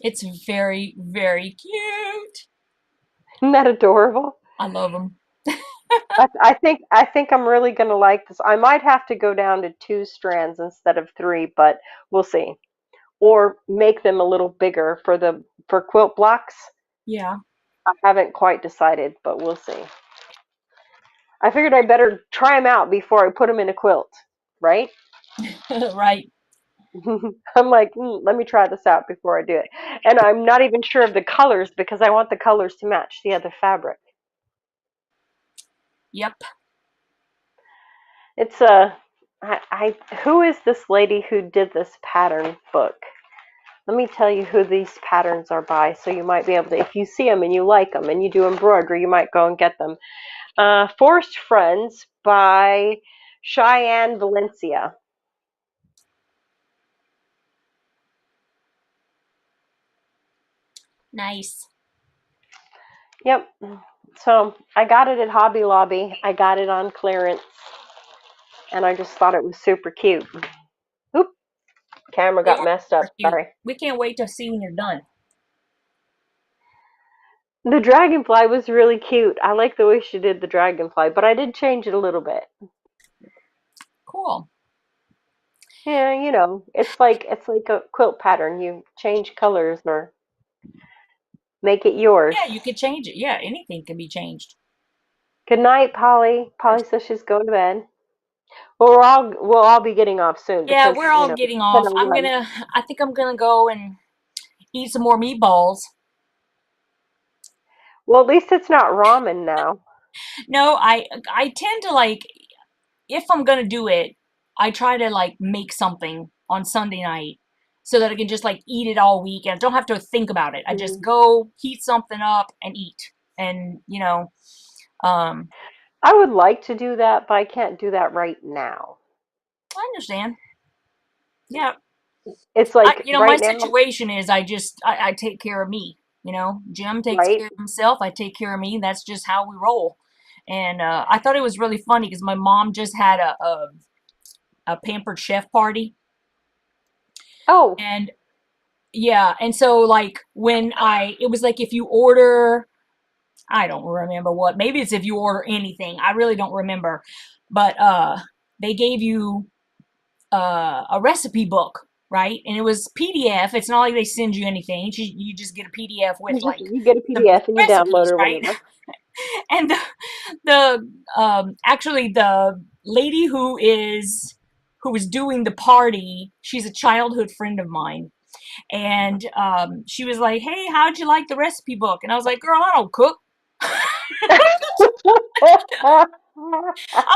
It's very, very cute. Isn't that adorable? I love them. I think I'm really gonna like this. I might have to go down to 2 strands instead of 3, but we'll see. Or make them a little bigger for quilt blocks. Yeah. I haven't quite decided, but we'll see. I figured I better try them out before I put them in a quilt, right? Right. I'm like, let me try this out before I do it. And I'm not even sure of the colors because I want the colors to match the other fabric. Yep. It's who is this lady who did this pattern book? Let me tell you who these patterns are by, so you might be able to, if you see them and you like them and you do embroidery, you might go and get them. Forced Friends by Cheyenne Valencia. Nice. Yep. So I got it at Hobby Lobby. I got it on clearance, and I just thought it was super cute. Oop, camera They got are messed up. super cute. Sorry. We can't wait to see when you're done. The dragonfly was really cute. I like the way she did the dragonfly, but I did change it a little bit. Cool. Yeah, it's like a quilt pattern. You change colors or make it yours. Yeah, you could change it. Yeah, anything can be changed. Good night, Polly. Polly says she's going to bed. Well, we'll all be getting off soon Yeah, because we're all it's getting ten off. oh one. I think I'm gonna go and eat some more meatballs. Well, at least it's not ramen now. No, I tend to like, if I'm gonna do it, I try to like make something on Sunday night so that I can just like eat it all week and I don't have to think about it. I just Mm. go heat something up and eat. And um I would like to do that, but I can't do that right now. I understand. Yeah. It's like My right now, situation is I take care of me. Jim takes right? care of himself. I take care of me. That's just how we roll. And I thought it was really funny because my mom just had a pampered chef party. Oh, And yeah, and so like it was like if you order, I don't remember what, maybe it's if you order anything. I really don't remember. But they gave you a recipe book, right? And it was PDF. It's not like they send you anything. You just get a PDF with like you get a the PDF and you download recipes, or right? whatever. And actually the lady who was doing the party, she's a childhood friend of mine. And she was like, "Hey, how'd you like the recipe book?" And I was like, "Girl, I don't cook." I'm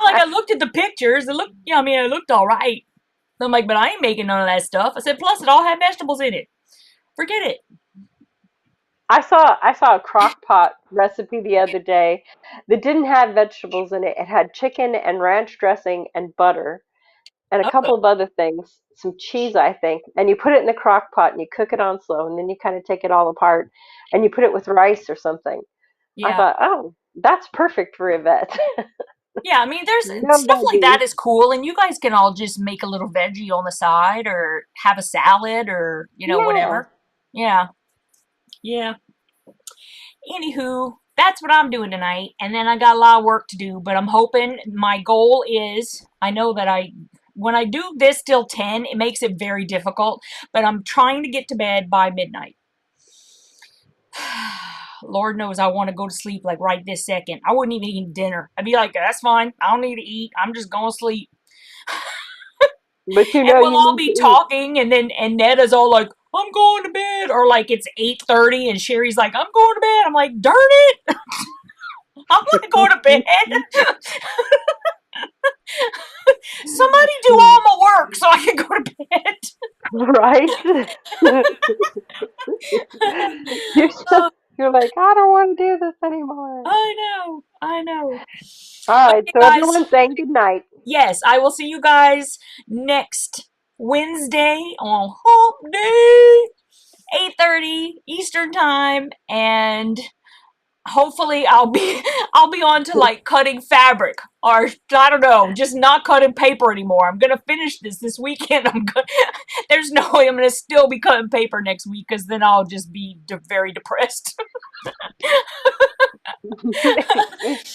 like, I looked at the pictures. It looked all right. I'm like, but I ain't making none of that stuff. I said, plus it all had vegetables in it. Forget it. I saw a crock pot recipe the other day that didn't have vegetables in it. It had chicken and ranch dressing and butter and a Oh, couple of other things, some cheese, I think. And you put it in the crock pot and you cook it on slow, and then you kind of take it all apart and you put it with rice or something. I yeah. thought, oh, that's perfect for Yvette. Yeah, I mean, there's No stuff like that veggies. is cool, and you guys can all just make a little veggie on the side, or have a salad, or Yeah. whatever. Yeah, yeah. Anywho, that's what I'm doing tonight, and then I got a lot of work to do. But I'm hoping my goal is, I know that when I do this till 10, it makes it very difficult. But I'm trying to get to bed by midnight. Lord knows I want to go to sleep like right this second. I wouldn't even eat dinner. I'd be like, that's fine. I don't need to eat. I'm just going to sleep. But you And know we'll you all need to be eat. talking, and Netta's all like, I'm going to bed, or like it's 8:30 and Sherry's like, I'm going to bed. I'm like, darn it, I want to go to bed. Somebody do all my work so I can go to bed. Right? You're Oh, you're like, I don't want to do this anymore. I know, I know. All right, Okay, so guys. everyone's saying good night. Yes, I will see you guys next Wednesday on Hump Day, 8:30 Eastern Time, and hopefully I'll be on to like cutting fabric, or I don't know, just not cutting paper anymore. I'm gonna finish this weekend. There's no way I'm gonna still be cutting paper next week, because then I'll just be very depressed.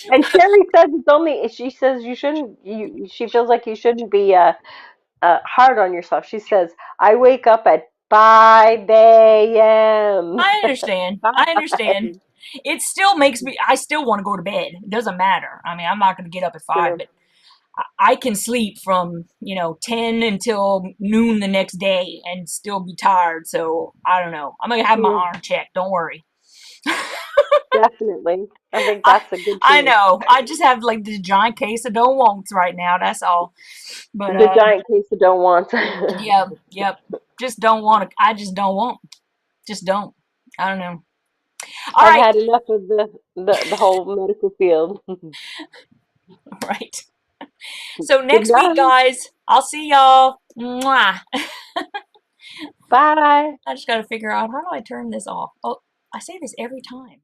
And Sherry says it's only. She says you shouldn't. She feels like you shouldn't be hard on yourself. She says I wake up at 5 a.m. I understand. I understand. It still makes me. I still want to go to bed. It doesn't matter. I mean, I'm not gonna get up at 5, Sure. but I can sleep from 10 until noon the next day and still be tired. So I don't know. I'm gonna have my Yeah, arm checked. Don't worry. definitely. I think I that's a good I choice. know. I just have like this giant case of don't wants right now. That's all. But The giant case of don't want. yep, yep. Just don't want to. I just don't want. Just don't. I don't know. All I've right, had enough of the whole medical field. right. So Good next week, night. guys, I'll see y'all. Mwah. Bye. I just got to figure out how do I turn this off. Oh, I say this every time.